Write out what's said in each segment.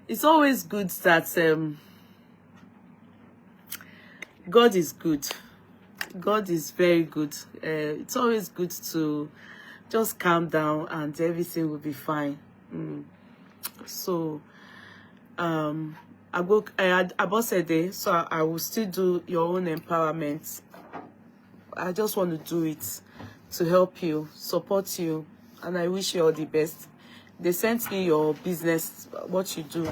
It's always good that God is good. God is very good. It's always good to just calm down and everything will be fine. So Abosede, so I will still do your own empowerment. I just want to do it to help you, support you, and I wish you all the best. They sent me your business, what you do.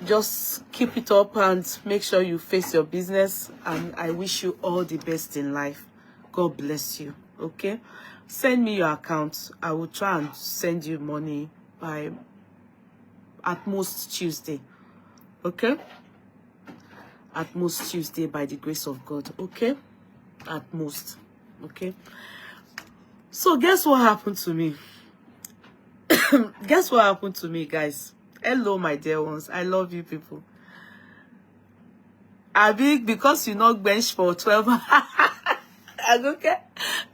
Just keep it up and make sure you face your business, and I wish you all the best in life. God bless you. Okay, send me your account. I will try and send you money by at most Tuesday. Okay, at most Tuesday by the grace of God. Okay, at most. Okay, so guess what happened to me? Guess what happened to me, guys? Hello, my dear ones. I love you people. I big because you not bench for 12 okay.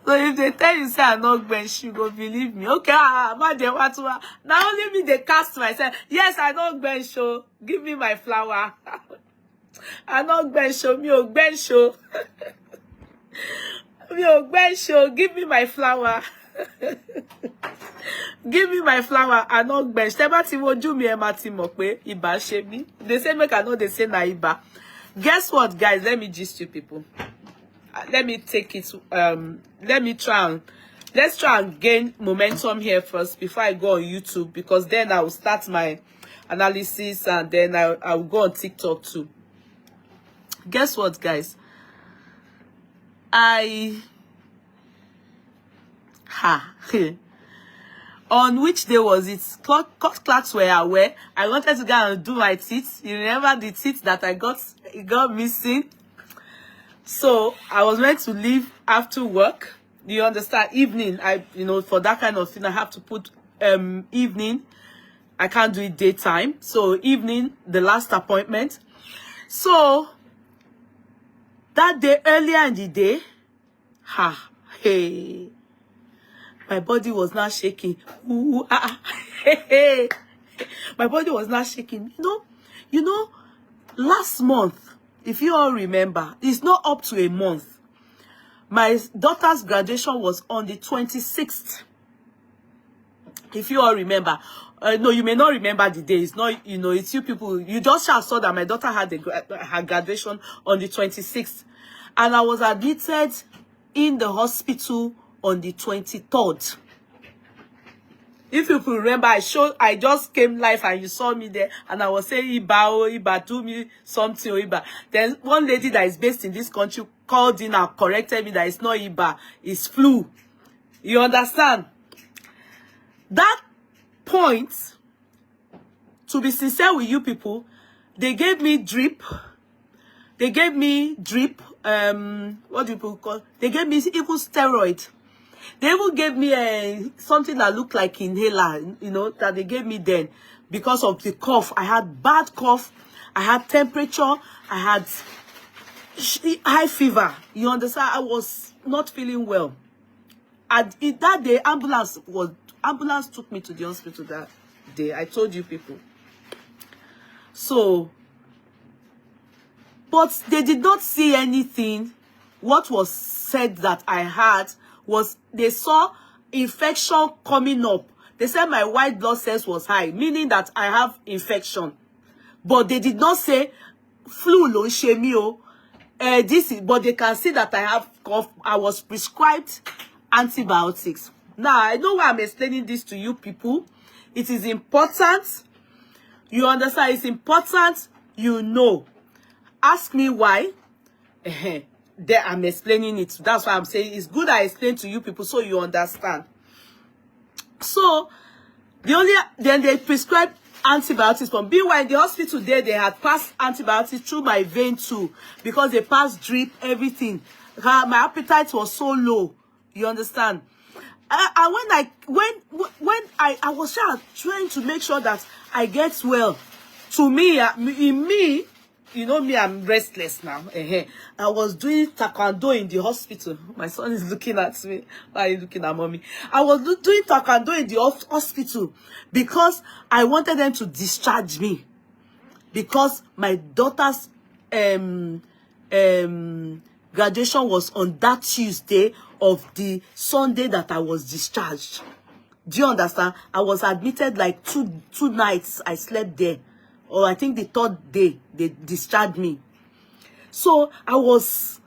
So if they tell you say I not bench, you go believe me. Okay, but they want to now only me they cast myself. Yes, I not bench show. Give me my flower. I not bench show. Me o bench show. Me o bench show. Give me my flower. Give me my flower. I not bench. Teba ti woju mi e ma ti mo pe iba se mi. They say make I know they say na iba. Guess what, guys? Let me gist you people. Let me take it. Let's try and gain momentum here first before I go on YouTube, because then I will start my analysis and then I will go on TikTok too. Guess what, guys? On which day was it? Clocks were aware. I wanted to go and do my teeth. You remember the teeth that I got missing? So I was meant to leave after work. Do you understand? Evening, for that kind of thing, I have to put evening. I can't do it daytime. So evening, the last appointment. So that day, earlier in the day, my body was not shaking. My body was not shaking. You know, last month, if you all remember, it's not up to a month. My daughter's graduation was on the 26th. If you all remember. No, you may not remember the day. It's not, it's you people. You just saw that my daughter had her graduation on the 26th. And I was admitted in the hospital on the 23rd. If you could remember, I just came live and you saw me there and I was saying, Iba, do me something, Iba. Then one lady that is based in this country called in and corrected me that it's not Iba, it's flu. You understand? That point, to be sincere with you people, they gave me drip. They gave me drip, what do people call? They gave me even steroid. They even gave me something that looked like inhaler, that they gave me then because of the cough. I had bad cough. I had temperature. I had high fever. You understand? I was not feeling well. That day, ambulance took me to the hospital that day. I told you people. So, but they did not see anything. What was said that I had was they saw infection coming up. They said my white blood cells was high, meaning that I have infection. But they did not say flu lo shemio. But they can see that I have cough. I was prescribed antibiotics. Now, I know why I'm explaining this to you people. It is important. You understand? It's important. Ask me why. There I'm explaining it. That's why I'm saying it's good I explain to you people so you understand. So then they prescribed antibiotics from meanwhile in the hospital there they had passed antibiotics through my vein too, because they passed drip, everything. My appetite was so low. You understand? And when I was trying to make sure that I get well. To me, in me, you know me, I'm restless now. I was doing taekwondo in the hospital. My son is looking at me. Why are you looking at mommy? I was doing taekwondo in the hospital because I wanted them to discharge me, because my daughter's graduation was on that Tuesday of the Sunday that I was discharged. Do you understand? I was admitted like two nights. I slept there. Or I think the third day they discharged me. So I was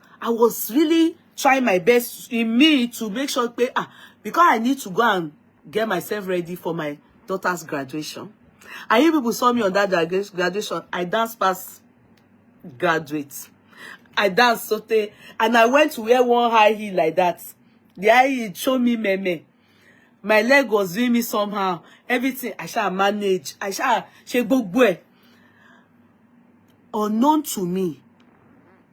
really trying my best in me to make sure because I need to go and get myself ready for my daughter's graduation. And you people saw me on that graduation. I danced past graduates. I danced sote, and I went to wear one high heel like that. The high heel showed me meme. My leg was doing me somehow. Everything I shall manage. I shall shake. Unknown to me,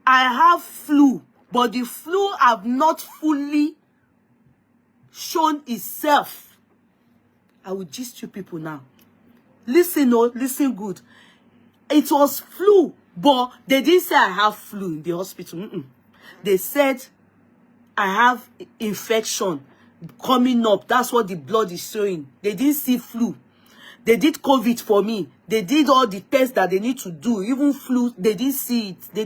I have flu, but the flu have not fully shown itself. I will gist you people now. Listen, oh, listen good. It was flu, but they didn't say I have flu in the hospital. They said I have infection coming up. That's what the blood is showing. They didn't see flu. They did COVID for me. They did all the tests that they need to do. Even flu, they didn't see it. They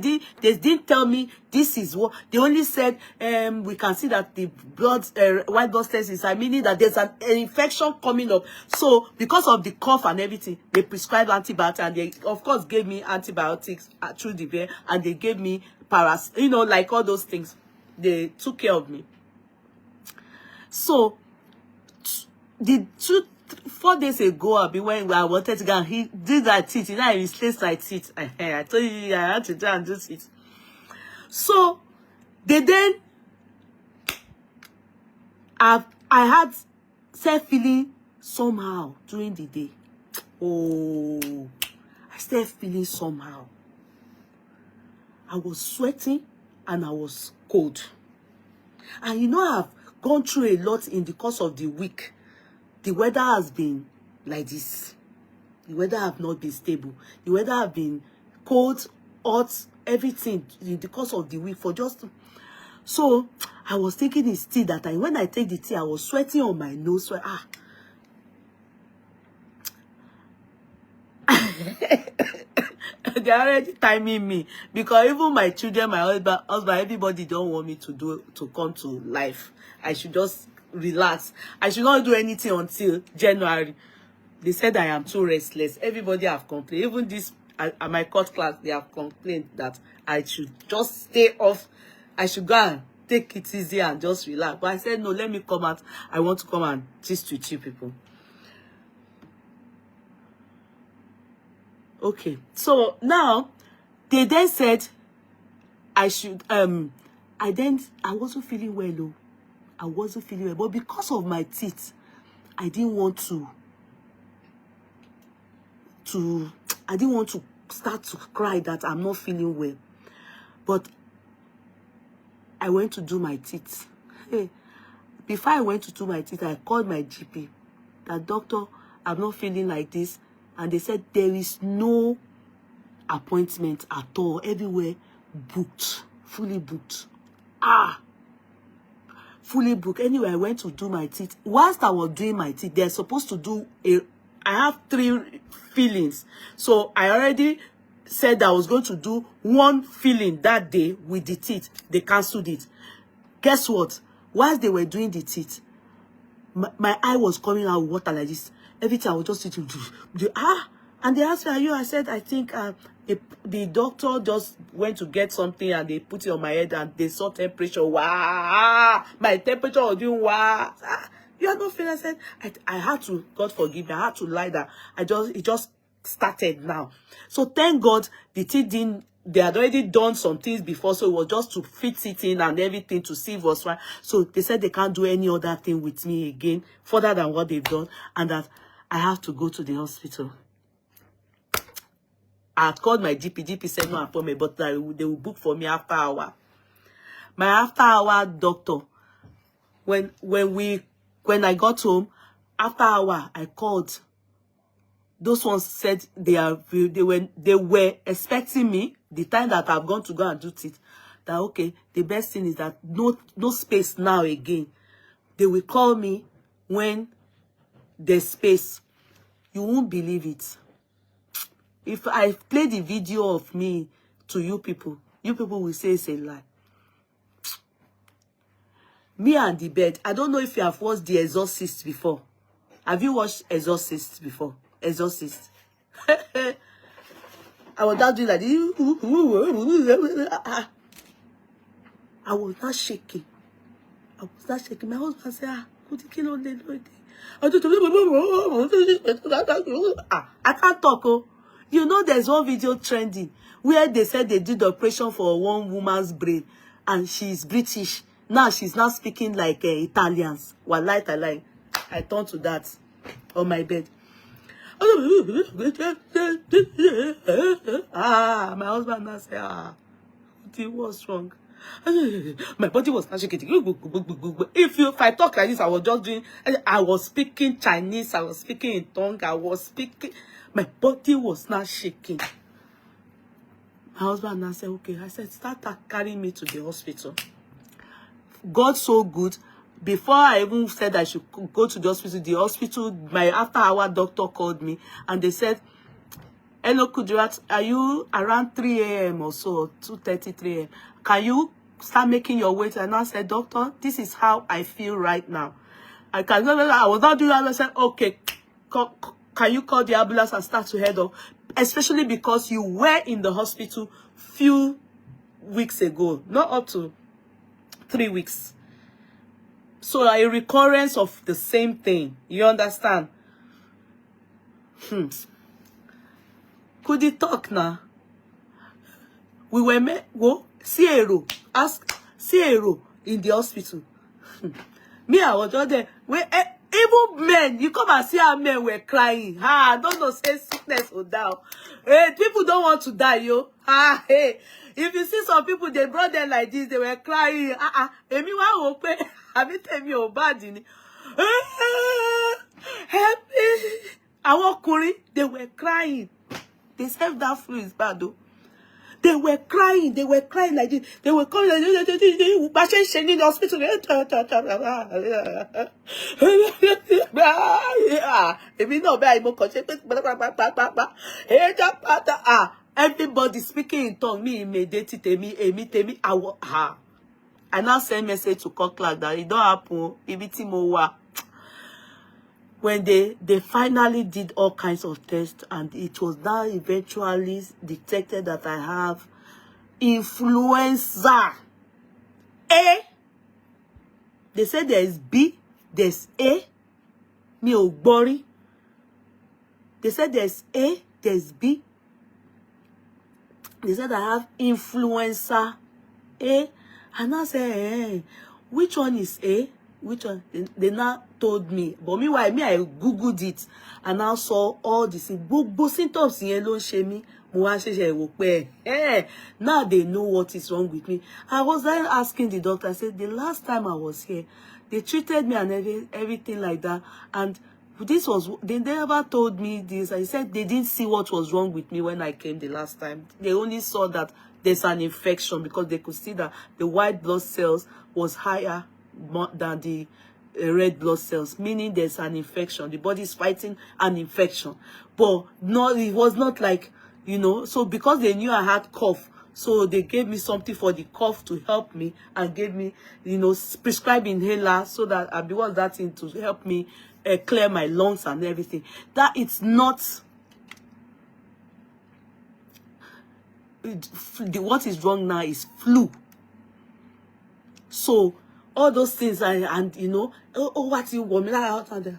didn't tell me this is what. They only said, we can see that the blood, white blood cells is meaning that there's an infection coming up. So because of the cough and everything, they prescribed antibiotics, and they of course gave me antibiotics through the vein, and they gave me you know, like all those things. They took care of me. So the 4 days ago, when I wanted to go and he did that teeth, you know, I replaced my teeth. I told you I had to try and do it. So they then I had started feeling somehow during the day. Oh, I started feeling somehow. I was sweating and I was cold. And you know, I've gone through a lot in the course of the week. The weather has been like this. The weather have not been stable. The weather have been cold, hot, everything in the course of the week for just. So I was taking this tea that when I take the tea, I was sweating on my nose. So, they're already timing me, because even my children, my husband, everybody don't want me to come to life. I should just relax. I should not do anything until January. They said I am too restless. Everybody have complained. Even this at my court class, they have complained that I should just stay off. I should go and take it easy and just relax. But I said no, let me come out. I want to come and gist with you people. Okay, so now they then said I should I wasn't feeling well though. I wasn't feeling well, but because of my teeth, I didn't want to start to cry that I'm not feeling well. But I went to do my teeth. Hey, before I went to do my teeth, I called my GP. That doctor, I'm not feeling like this. And they said there is no appointment at all. Everywhere booked, fully booked. Fully booked. Anyway, I went to do my teeth. Whilst I was doing my teeth, they're supposed to do I have 3 fillings. So I already said I was going to do 1 filling that day with the teeth. They cancelled it. Guess what? Whilst they were doing the teeth, my eye was coming out with water like this. Everything I was just sitting, and they asked me, are you? I said, I think the doctor just went to get something and they put it on my head and they saw temperature. Wow, my temperature was doing wow. You are not feeling. I said, I had to, God forgive me, I had to lie that. It just started now. So thank God the teeth didn't. They had already done some things before, so it was just to fit it in and everything to see if it was right. So they said they can't do any other thing with me again, further than what they've done, and that I have to go to the hospital. I had called my GP. GP said no appointment, but they will book for me after hour. My after hour doctor, when I got home, after hour, I called. Those ones said they were expecting me. the time that I've gone to go and do it, that okay, the best thing is that no space now again. They will call me when there's space. You won't believe it. If I play the video of me to you people will say it's a lie. Me and the bed. I don't know if you have watched The Exorcist before. Have you watched Exorcist before? Exorcist. I was not doing like this. I was not shaking. My husband said, I can't talk. Oh. You know, there's one video trending where they said they did the operation for one woman's brain and she's British. Now she's not speaking like Italians. Wallahi talai. I turned to that on my bed. My husband now said, what's wrong? My body was not shaking. If I talk like this, I was speaking Chinese, I was speaking in tongue, my body was not shaking. My husband now said, okay. I said, start carrying me to the hospital. God so good. Before I even said I should go to the hospital, my after-hour doctor called me and they said, hello, Kudirat, are you around 3 a.m. or so, 2:30, 3 a.m.? Can you start making your way? And I said, doctor, this is how I feel right now. I was not doing that. I said, okay, can you call the ambulance and start to head off? Especially because you were in the hospital few weeks ago, not up to 3 weeks. So a recurrence of the same thing. You understand? Could he talk now? We were go see ask Ciero in the hospital. Me, I was just there. Even men, you come and see how men were crying. I don't know, say sickness will die. Hey, people don't want to die, yo. Hey. If you see some people, they brought them like this, they were crying. Emi wa open. Abi temi o bad ni. Help me. Àwọn ọkùnrin, they were crying. They said that flu is bad, though. They were crying like this. They were calling like this. In the hospital. Everybody speaking in tongue. Me immediately. I now send message to Cockland that it don't happen. When they finally did all kinds of tests and it was now eventually detected that I have influenza A. They said there's B, there's A. Me o gbori. They said there's A, there's B. They said I have influenza A. And I said, hey, which one is A? Which one? They now told me. But meanwhile, I Googled it and I saw all the symptoms in yellow shame. Now they know what is wrong with me. I was then asking the doctor, I said, the last time I was here, they treated me and everything like that. And this was, they never told me this. I said they didn't see what was wrong with me when I came the last time. They only saw that there's an infection because they could see that the white blood cells was higher than the red blood cells, meaning there's an infection. The body is fighting an infection. But no, it was not like, you know, so because they knew I had cough, so they gave me something for the cough to help me and gave me, you know, prescribed inhaler so that I was that thing to help me clear my lungs and everything. That it's not what is wrong now is flu. So all those things and you know, what you want me out and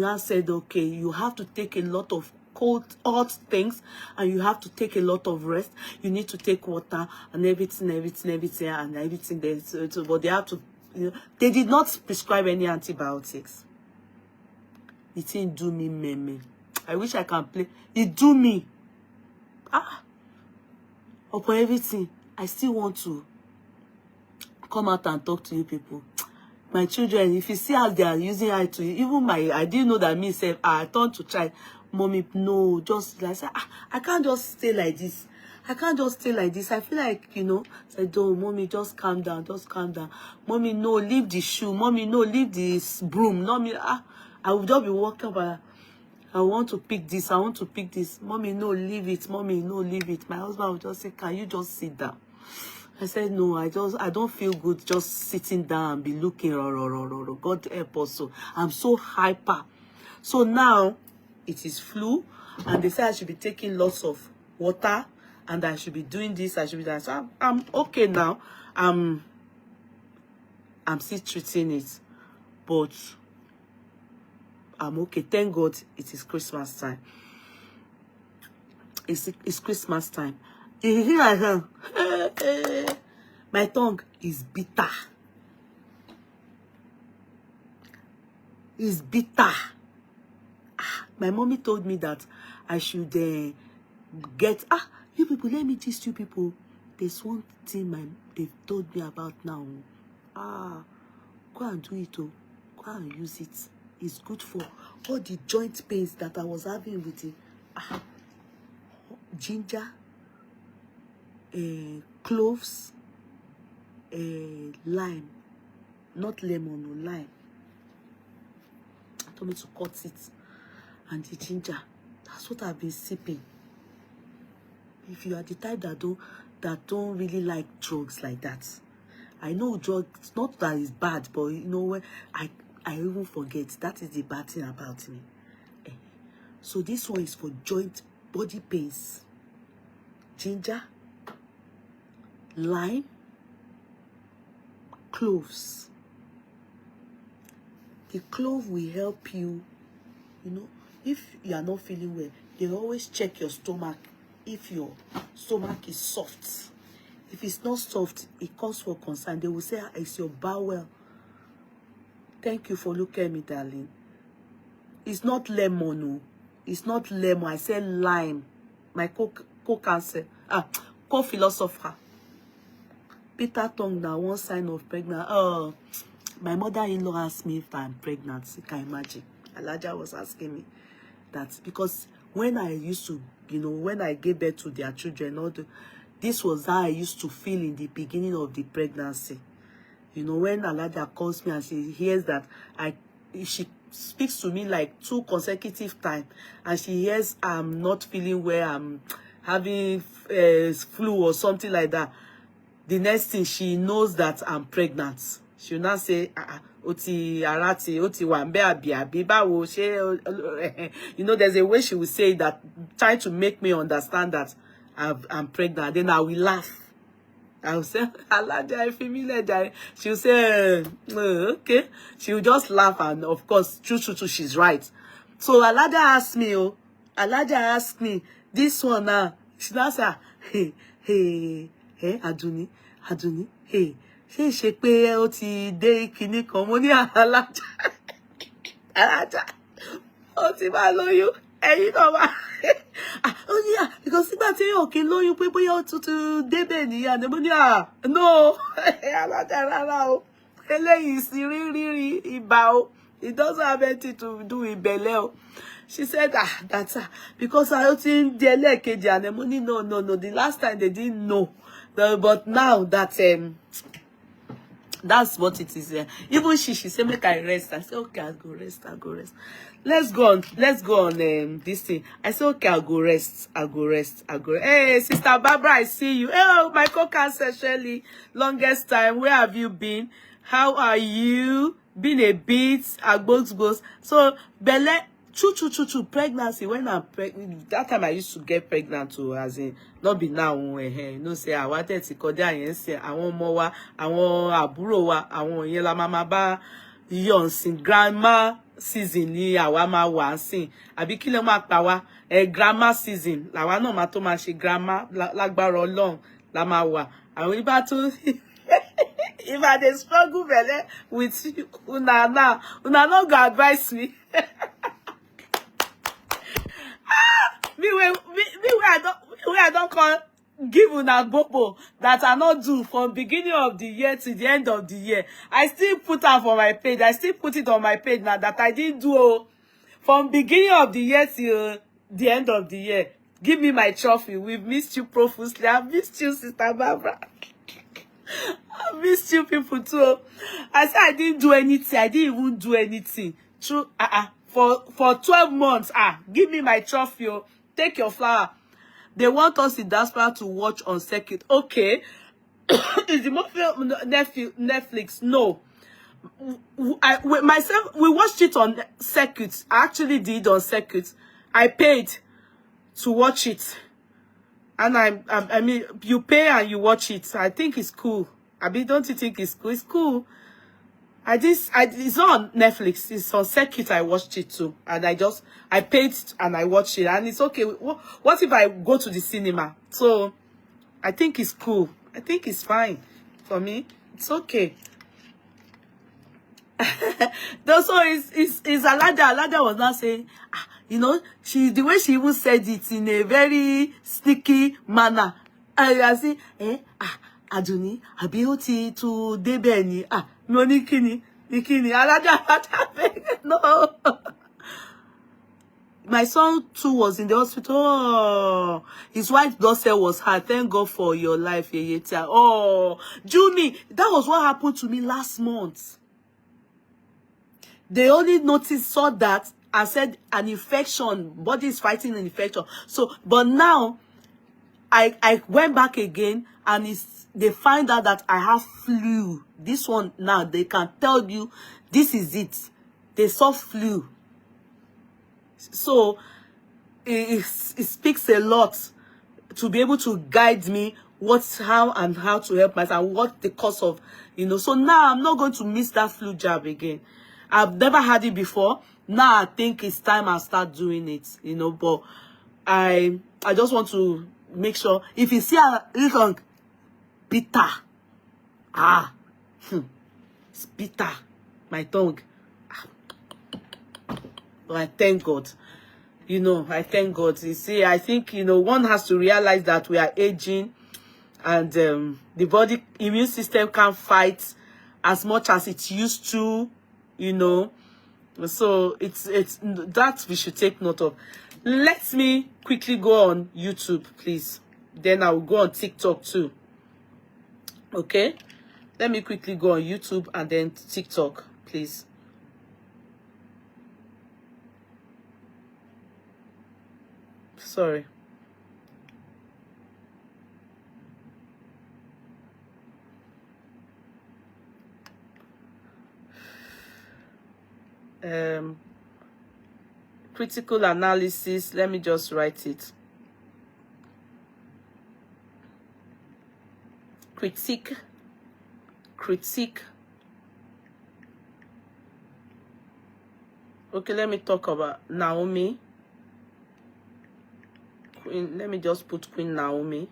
I said, okay, you have to take a lot of cold hot things and you have to take a lot of rest. You need to take water and everything there. So, but they have to, you know, they did not prescribe any antibiotics. It didn't do me meme. I wish I can play. It do me. Upon everything, I still want to come out and talk to you people. My children, if you see how they are using eye to you, even I didn't know that myself, I turned to try. Mommy, no, just like I can't just stay like this. I can't just stay like this. I feel like, you know, say, don't, mommy, just calm down, just calm down. Mommy, no, leave the shoe. Mommy, no, leave this broom. No, me, I will just be walking up. I want to pick this. I want to pick this. Mommy, no, leave it. Mommy, no, leave it. My husband will just say, can you just sit down? I said, no, I don't feel good just sitting down and be looking. God help us. So I'm so hyper. So now it is flu, and they say I should be taking lots of water, and I should be doing this, I should be that. So I'm okay now. I'm still treating it, but I'm okay. Thank God it is Christmas time. It's Christmas time. My tongue is bitter. It's bitter. My mommy told me that I should get you people, let me teach you people. There's one thing they've told me about now. Go and do it. Go and use it. It's good for all the joint pains that I was having with the ginger, cloves, lime, not lemon, no lime. I told me to cut it, and the ginger. That's what I've been sipping. If you are the type that don't really like drugs like that, I know drugs, not that it's bad, but you know when I even forget. That is the bad thing about me. So this one is for joint body pains. Ginger, lime, cloves. The clove will help you, you know, if you are not feeling well. They always check your stomach if your stomach is soft. If it's not soft, it calls for concern. They will say, it's your bowel. Thank you for looking at me, darling. It's not lemon, no. It's not lemon. I said lime. My co-cancer, co-philosopher. Bitter tongue now, one sign of pregnant. My mother-in-law asked me if I'm pregnant. You can imagine. Alaja was asking me that because when I used to, you know, when I gave birth to their children, this was how I used to feel in the beginning of the pregnancy. You know, when Alaja calls me and she hears that she speaks to me like 2 consecutive times, and she hears I'm not feeling well, I'm having flu or something like that. The next thing, she knows that I'm pregnant. She will not say, Oti arati, Oti wambe abi bawo she. You know, there's a way she will say that, trying to make me understand that I'm pregnant. Then I will laugh. I will say, she will say, okay. She will just laugh, and of course, true, she's right. So Alaja asked me, Alaja asked me, this one now, she now say, hey, Aduni, hey, she pé ó ti dé kíní kan, mo ní Alaja, ó ti máa lóyún, ẹ̀yin náà wá. Because nígbà tí yóò kí lóyún pé bóyá ó tuntun débẹ̀ nìyà ni mo ní no, Alaja rárá o, eléyìí sí rírí ibà o, it doesn't have anything to do with belle o. She said that's because I think the ẹlẹ́ẹ̀kejì and mo ní no, the last time they didn't know, but now that that's what it is. Even she said make I rest. I said okay, I'll go rest. Let's go on this thing. I said okay, I'll go rest. Hey, Sister Barbara, I see you. Oh, my co-cancer Shirley, longest time. Where have you been? How are you? Been a bit ghost. So Belle, true, pregnancy. When I'm pregnant, that time I used to get pregnant too, as in not be now. You know, say I wanted to call there and say I want more. I want àbúrò wa. I want yela mama ba yonsin grandma season ni àwa ma wà sin. Àbí kí lẹ máa pa wá grandma season. Làwa náà ma tó ma ṣe grandma lágbára Ọlọ́run la ma wà. Àwọn iba tó if I dey struggle Belle with you, una no go advise me. Me I don't call give una bobo that I not do from beginning of the year to the end of the year. I still put out for my page. I still put it on my page now that I didn't do from beginning of the year till the end of the year. Give me my trophy. We've missed you profusely. I've missed you, Sister Barbara. I missed you people too. I said I didn't do anything. I didn't even do anything. True. For 12 months. Give me my trophy. Take your flower. They want us in diaspora to watch on circuit. Okay. Is the movie Netflix? No. We watched it on circuit. I actually did on circuit. I paid to watch it. And I mean, you pay and you watch it. I think it's cool. I mean, don't you think it's cool? It's cool. It's not on Netflix. It's on circuit. I watched it too. And I paid and I watched it. And it's okay. What if I go to the cinema? So, I think it's cool. I think it's fine. For me, it's okay. So it's Alada was not saying, you know, the way she even said it in a very sneaky manner. I see, Aduni, ability to debeni, Nikini, Alada, no. My son too was in the hospital. Oh, his white blood cell was hard. Thank God for your life, Yeyetia. Oh, Junie, that was what happened to me last month. They only saw that and said an infection, body is fighting an infection. So, but now I went back again and they find out that I have flu. This one now, they can tell you this is it. They saw flu. So it speaks a lot to be able to guide me how to help myself and what the cause of, you know. So now I'm not going to miss that flu jab again. I've never had it before. Now I think it's time I start doing it, you know. But I just want to make sure if you see a little bitter, it's bitter, my tongue. But I thank God. You know, I thank God. You see, I think, you know, one has to realize that we are aging and the body immune system can't fight as much as it used to, you know. So it's that we should take note of. Let me quickly go on YouTube, please. Then I will go on TikTok too. Okay? Let me quickly go on YouTube and then TikTok, please. Sorry. Critical analysis. Let me just write it. Critique. Okay, let me talk about Naomi. Let me just put Queen Naomi.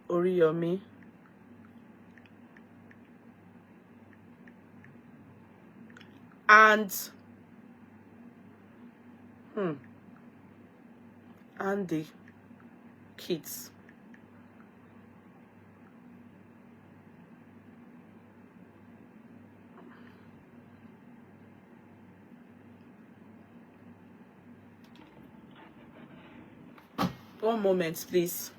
Oriyomi. And the kids. One moment, please.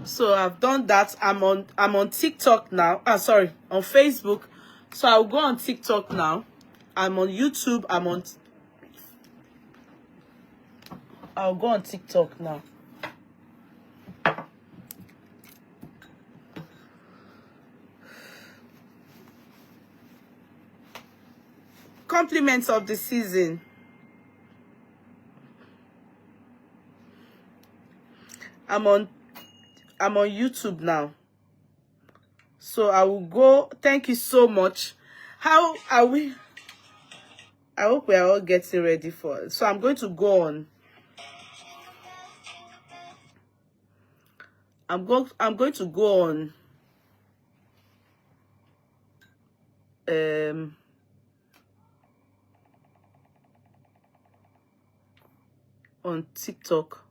So I've done that. I'm on TikTok now. Sorry, on Facebook. So I'll go on TikTok now. I'm on YouTube. I'll go on TikTok now. Compliments of the season. I'm on YouTube now. So I will go. Thank you so much. How are we? I hope we are all getting ready for it. So I'm going to go on. I'm going to go on TikTok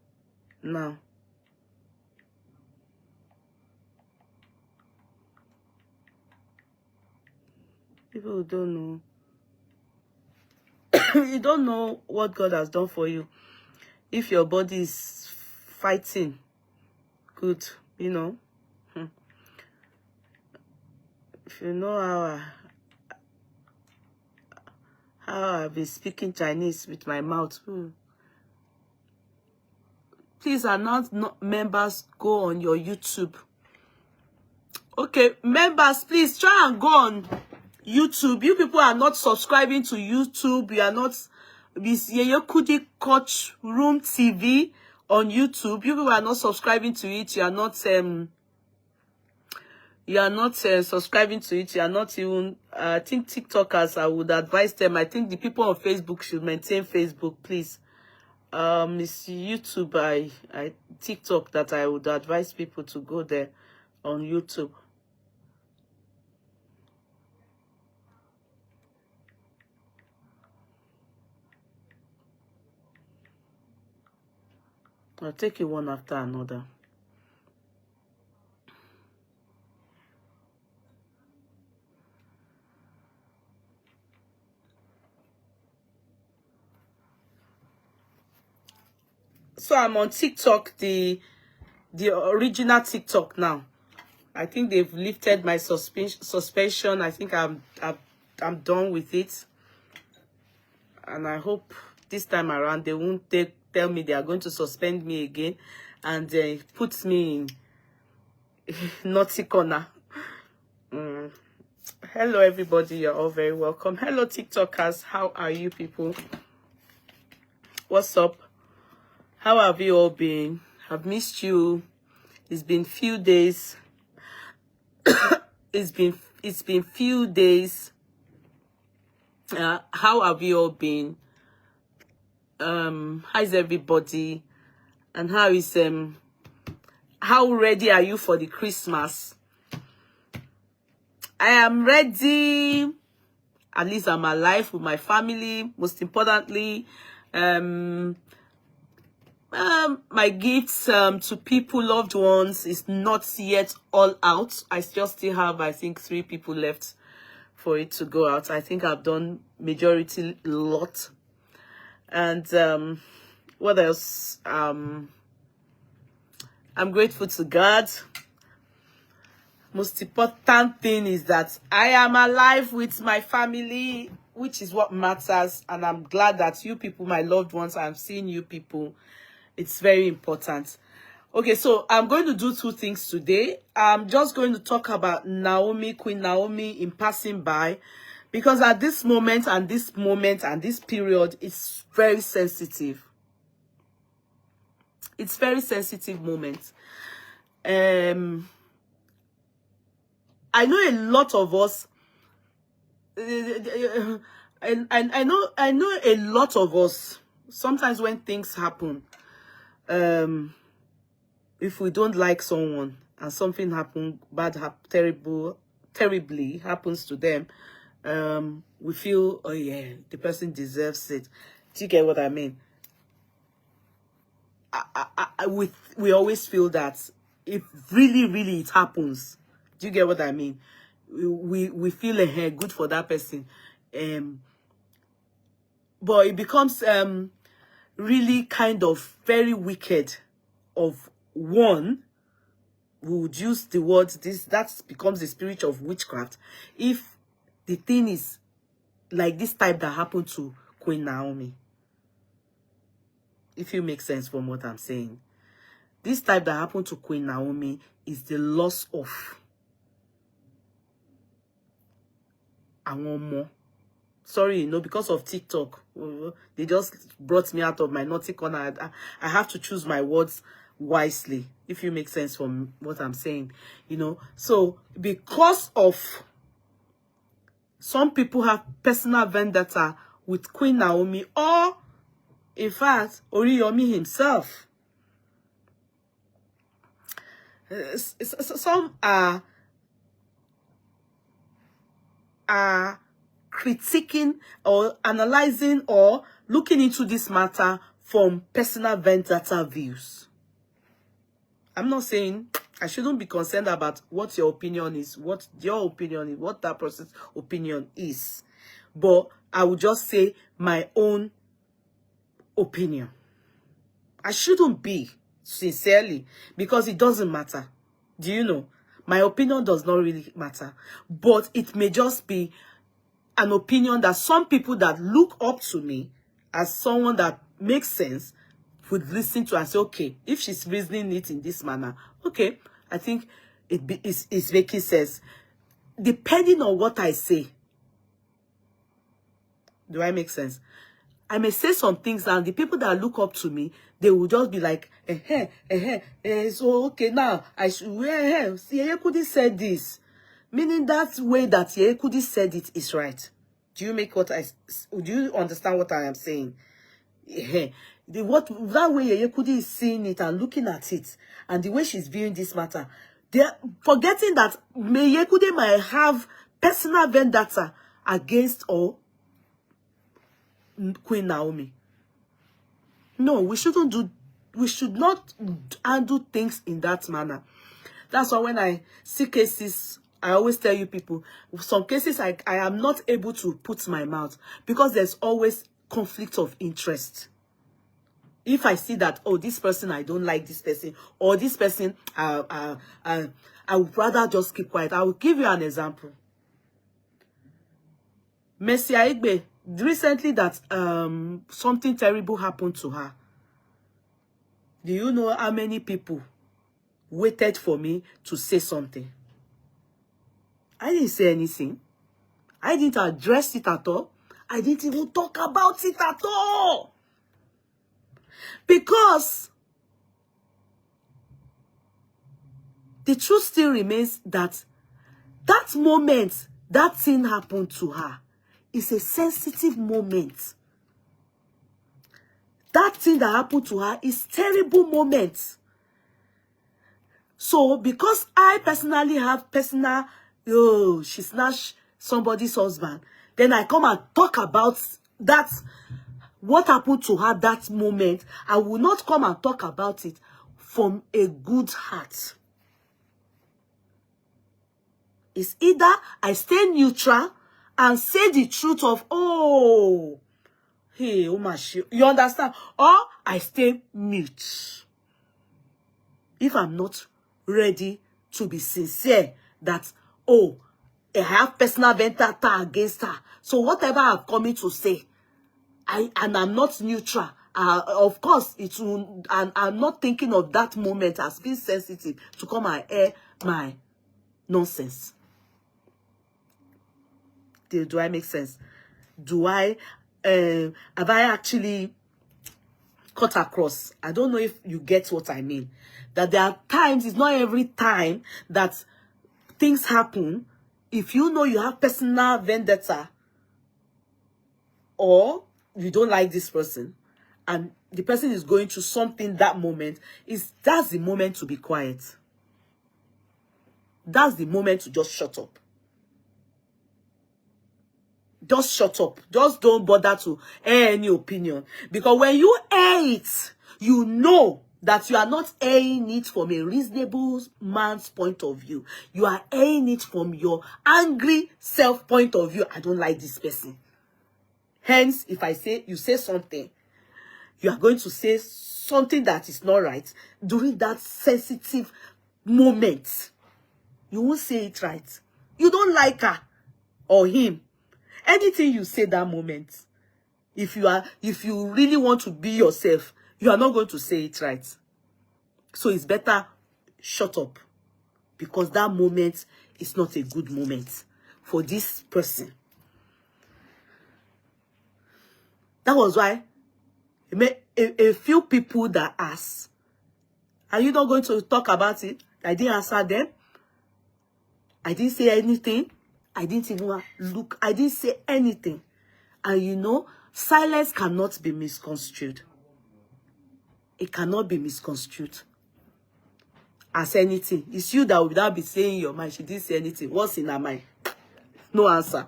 now. People who don't know. You don't know what God has done for you. If your body is fighting, good, you know. If you know how I've been speaking Chinese with my mouth. Please announce members, go on your YouTube. Okay, members, please try and go on YouTube. You people are not subscribing to YouTube. You are not Kudi Coach Room TV on YouTube. You people are not subscribing to it. You are not subscribing to it. You are not even I think TikTokers, I would advise them. I think the people on Facebook should maintain Facebook, please. It's YouTube, I TikTok that I would advise people to go there on YouTube. I'll take it one after another. So I'm on TikTok, the original TikTok now. I think they've lifted my suspension. I think I'm done with it. And I hope this time around they won't tell me they are going to suspend me again and put me in naughty corner. Hello everybody, you're all very welcome. Hello TikTokers, how are you people? What's up? How have you all been? I've missed you. It's been few days. It's been few days. How have you all been? How's everybody? And how ready are you for the Christmas? I am ready. At least I'm alive with my family. Most importantly, my gifts to people, loved ones, is not yet all out. I still have, I think, 3 people left for it to go out. I think I've done majority lot. And what else? I'm grateful to God. Most important thing is that I am alive with my family, which is what matters. And I'm glad that you people, my loved ones, I'm seeing you people. It's very important. Okay, so I'm going to do 2 things today. I'm just going to talk about Naomi, Queen Naomi, in passing by, because at this moment and this period, it's very sensitive. It's very sensitive moment. I know a lot of us, and I know a lot of us, sometimes when things happen, if we don't like someone and something terribly happens to them, we feel, oh yeah, the person deserves it. Do you get what I mean? We always feel that if really it happens, do you get what I mean? We feel good for that person. But it becomes really kind of very wicked of one who would use the word that becomes the spirit of witchcraft if the thing is like this type that happened to Queen Naomi. If you make sense from what I'm saying. This type that happened to Queen Naomi is the loss of more. Sorry, because of TikTok, they just brought me out of my naughty corner. I have to choose my words wisely, if you make sense from what I'm saying, So because of some people have personal vendetta with Queen Naomi, or in fact, Oriyomi himself. Some are critiquing or analyzing or looking into this matter from personal vendetta views. I'm not saying I shouldn't be concerned about what your opinion is, what your opinion is, what that person's opinion is. But I would just say my own opinion. I shouldn't be, sincerely, because it doesn't matter. Do you know? My opinion does not really matter. But it may just be an opinion that some people that look up to me as someone that makes sense would listen to and say, okay, if she's reasoning it in this manner, okay, I think it's making sense. Depending on what I say, do I make sense? I may say some things and the people that look up to me, they will just be like, so okay, now I should, see, Yekudi said this. Meaning that way that Yekudi said it is right. Do you understand what I am saying? That way Yekudi is seeing it and looking at it, and the way she's viewing this matter, they're forgetting that Yekudi might have personal vendetta against or Queen Naomi. No, we should not handle things in that manner. That's why when I see cases, I always tell you people, some cases I am not able to put my mouth because there's always conflict of interest. If I see that, oh, this person, I don't like this person, or this person, I would rather just keep quiet. I will give you an example. Mercy Aigbe, recently that something terrible happened to her. Do you know how many people waited for me to say something? I didn't say anything. I didn't address it at all. I didn't even talk about it at all. Because the truth still remains that that moment, that thing happened to her, is a sensitive moment. That thing that happened to her is terrible moment. So, because I personally have personal, she snatched somebody's husband, then I come and talk about that, what happened to her that moment. I will not come and talk about it from a good heart. It's either I stay neutral and say the truth of, oh, hey, oh my shit, you understand? Or I stay mute. If I'm not ready to be sincere that, oh, I have personal vendetta against her. So whatever I'm coming to say, and I'm not neutral. Of course, it will, and I'm not thinking of that moment as being sensitive to come and air my nonsense. Do I make sense? Have I actually cut across? I don't know if you get what I mean. That there are times, it's not every time that things happen. If you know you have personal vendetta or you don't like this person and the person is going through something that moment, that's the moment to be quiet. That's the moment to just shut up. Just shut up. Just don't bother to air any opinion. Because when you air it, you know that you are not airing it from a reasonable man's point of view. You are airing it from your angry self point of view. I don't like this person. Hence, if you say something, you are going to say something that is not right during that sensitive moment. You won't say it right. You don't like her or him. Anything you say that moment, if you really want to be yourself, you are not going to say it right. So it's better shut up, because that moment is not a good moment for this person. That was why a few people that asked, are you not going to talk about it? I didn't answer them. I didn't say anything. I didn't even look. I didn't say anything. And you know, silence cannot be misconstrued. It cannot be misconstrued. as anything. It's you that will not be saying in your mind, she didn't say anything. What's in her mind? No answer.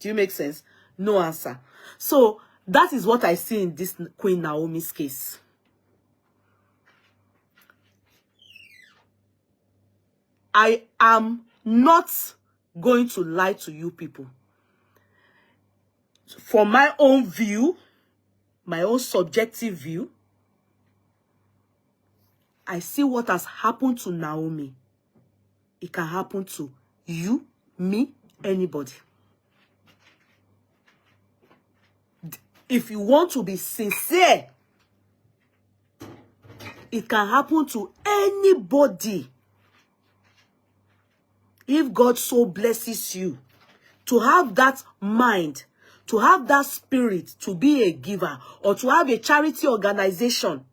Do you make sense? No answer. So that is what I see in this Queen Naomi's case. I am not going to lie to you people. From my own view, my own subjective view, I see what has happened to Naomi. It can happen to you, me, anybody. If you want to be sincere, it can happen to anybody. If God so blesses you to have that mind, to have that spirit, to be a giver, or to have a charity organization,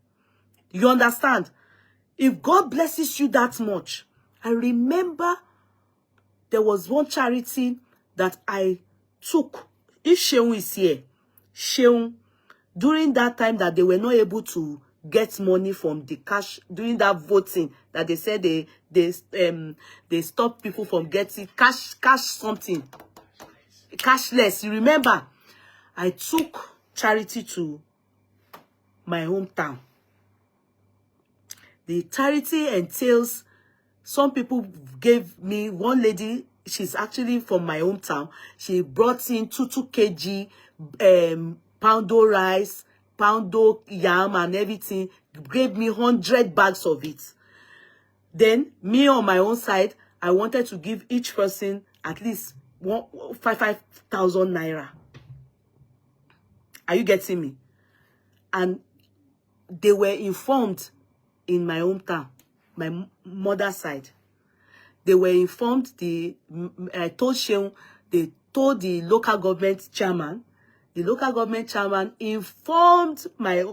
you understand? If God blesses you that much, I remember there was one charity that I took. If Sheung is here, Sheung, during that time that they were not able to get money from the cash, during that voting, that they said they stopped people from getting cash something, cashless. You remember? I took charity to my hometown. The charity entails, some people gave me, one lady, she's actually from my hometown. She brought in 2 kg poundo rice, poundo yam and everything, gave me 100 bags of it. Then, me on my own side, I wanted to give each person at least 5,000 naira. Are you getting me? And they were informed in my hometown, my mother's side. They were informed, I told Sheung, they told the local government chairman. The local government chairman informed my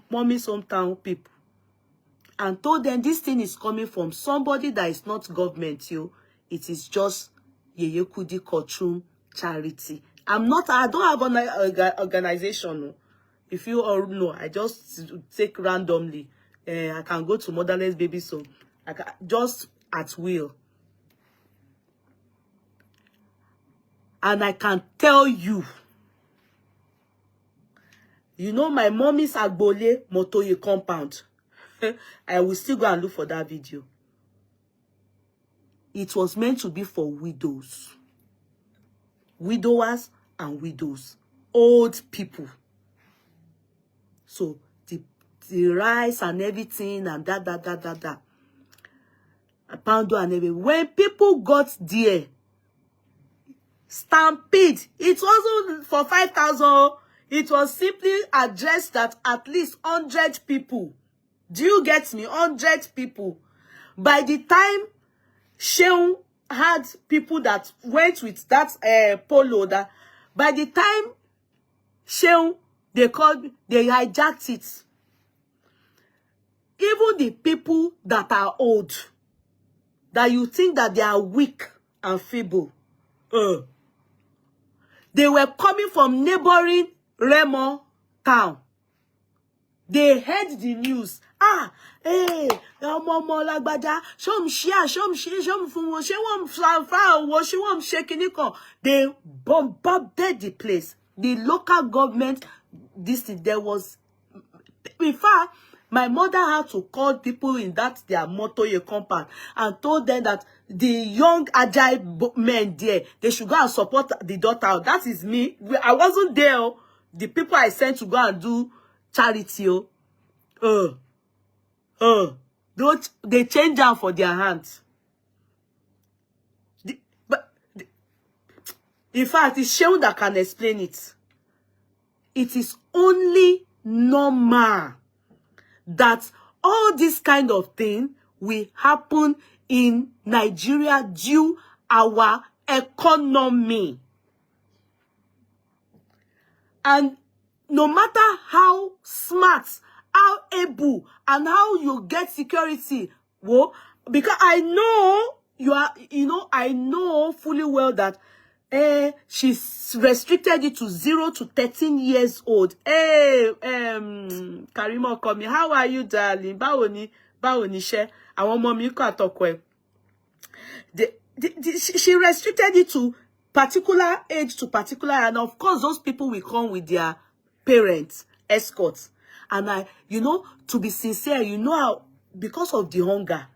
mommy's hometown people and told them this thing is coming from somebody that is not government, you. It is just Yeye Kudi Kotrum charity. I don't have an organization. If you all know, I just take randomly. I can go to motherless baby, so I can just at will. And I can tell you, you know, my mommy's Agbole Motoye compound. I will still go and look for that video. It was meant to be for widows. Widowers and widows. Old people. So, the rice and everything and that. A poundo and everything. When people got there, stampede. It wasn't for 5,000. It was simply addressed that at least 100 people. Do you get me? 100 people. By the time Sheung had people that went with that polo, that by the time Sheung, they hijacked it. Even the people that are old, that you think that they are weak and feeble, they were coming from neighboring Remo town. They heard the news. Hey, Momo Lagbaja, they bombarded the place. The local government, there was, in fact, my mother had to call people in that their Motoye compound and told them that the young agile men there, they should go and support the daughter. That is me. I wasn't there. The people I sent to go and do charity. They change them for their hands. In fact, it's Sheung that can explain it. It is only normal that all this kind of thing will happen in Nigeria due our economy. And no matter how smart, how able, and how you get security, well, because I know you are, I know fully well that she's restricted it to 0 to 13 years old. Hey, Karimo Komi, how are you, darling? Báwo ni she? Àwọn ọmọ mi kọ́ àtọkọ ẹ̀. She restricted it to particular age to particular, and of course those people will come with their parents, escorts. And you know, to be sincere, you know how, because of the hunger,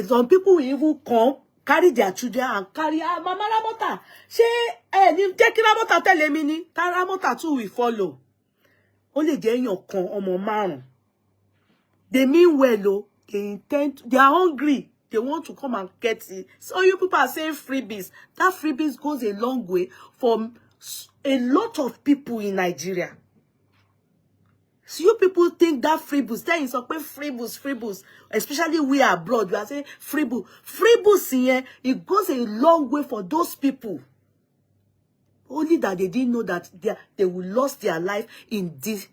some people will even come, carry their children and carry Mama Ramota. She take Ramota tell me ni, Ramota too will follow. Only they your con omo marun. They mean well, oh, they are hungry. They want to come and get it. So you people are saying freebies. That freebies goes a long way for a lot of people in Nigeria. So you people think that freebies, then it's okay, freebies, especially we are abroad. We are saying freebies. Freebies here, it goes a long way for those people. Only that they didn't know that they will lose their life in this.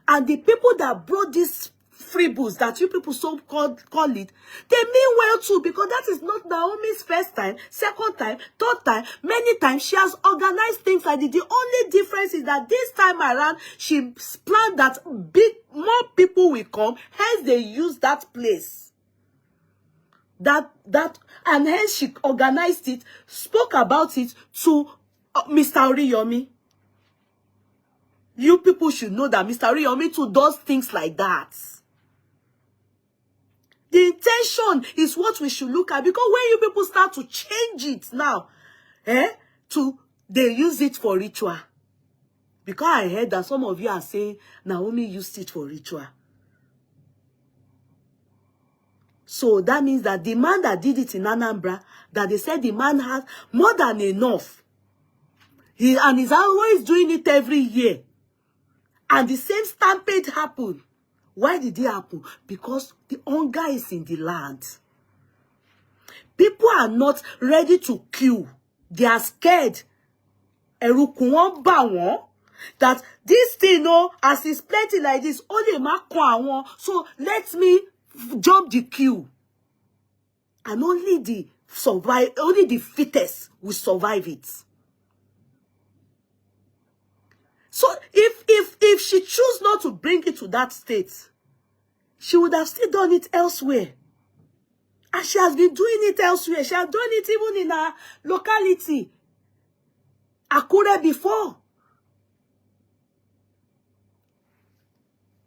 And the people that brought this freebies that you people call it, they mean well too, because that is not Naomi's first time, second time, third time. Many times she has organized things like this. The only difference is that this time around she planned that more people will come, hence they use that place. And hence she organized it, spoke about it to Mr. Oriyomi. You people should know that Mr. Oriyomi too does things like that. The intention is what we should look at, because when you people start to change it now, they use it for ritual. Because I heard that some of you are saying Naomi used it for ritual. So that means that the man that did it in Anambra, that they said the man has more than enough. And he's always doing it every year. And the same stampede happened. Why did it happen? Because the hunger is in the land. People are not ready to queue. They are scared. That this thing, as it's plenty like this, only so let me jump the queue. And only the fittest will survive it. So if she choose not to bring it to that state, she would have still done it elsewhere. And she has been doing it elsewhere. She has done it even in her locality, Akure, before.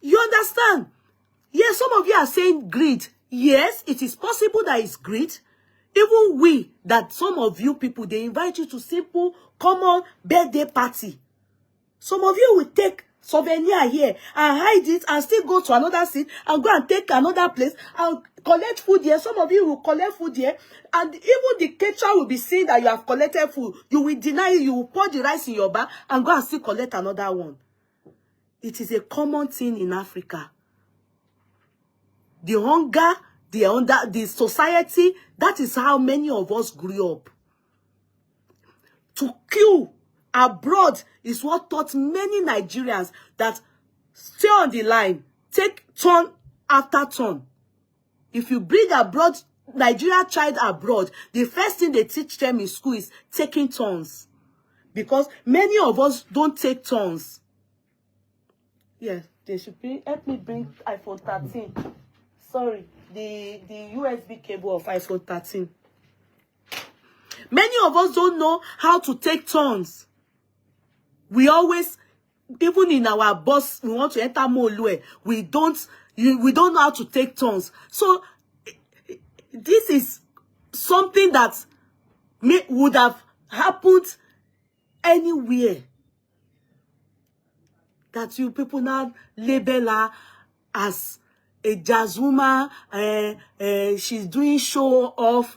You understand? Yes, some of you are saying greed. Yes, it is possible that it's greed. Even we, that some of you people, they invite you to simple, common birthday party. Some of you will take souvenir here and hide it and still go to another seat and go and take another place and collect food here. Some of you will collect food here, and even the caterer will be seeing that you have collected food. You will deny it. You will pour the rice in your bag and go and still collect another one. It is a common thing in Africa. The hunger, the society, that is how many of us grew up. To queue abroad is what taught many Nigerians that stay on the line, take turn after turn. If you bring abroad, Nigeria child abroad, the first thing they teach them in school is taking turns. Because many of us don't take turns. Yes, they should be. Help me bring iPhone 13. Sorry, the USB cable of iPhone 13. Many of us don't know how to take turns. We always, even in our bus, we want to enter Molue, we don't know how to take turns. So this is something that would have happened anywhere. That you people now label her as a jazz woman, she's doing show off,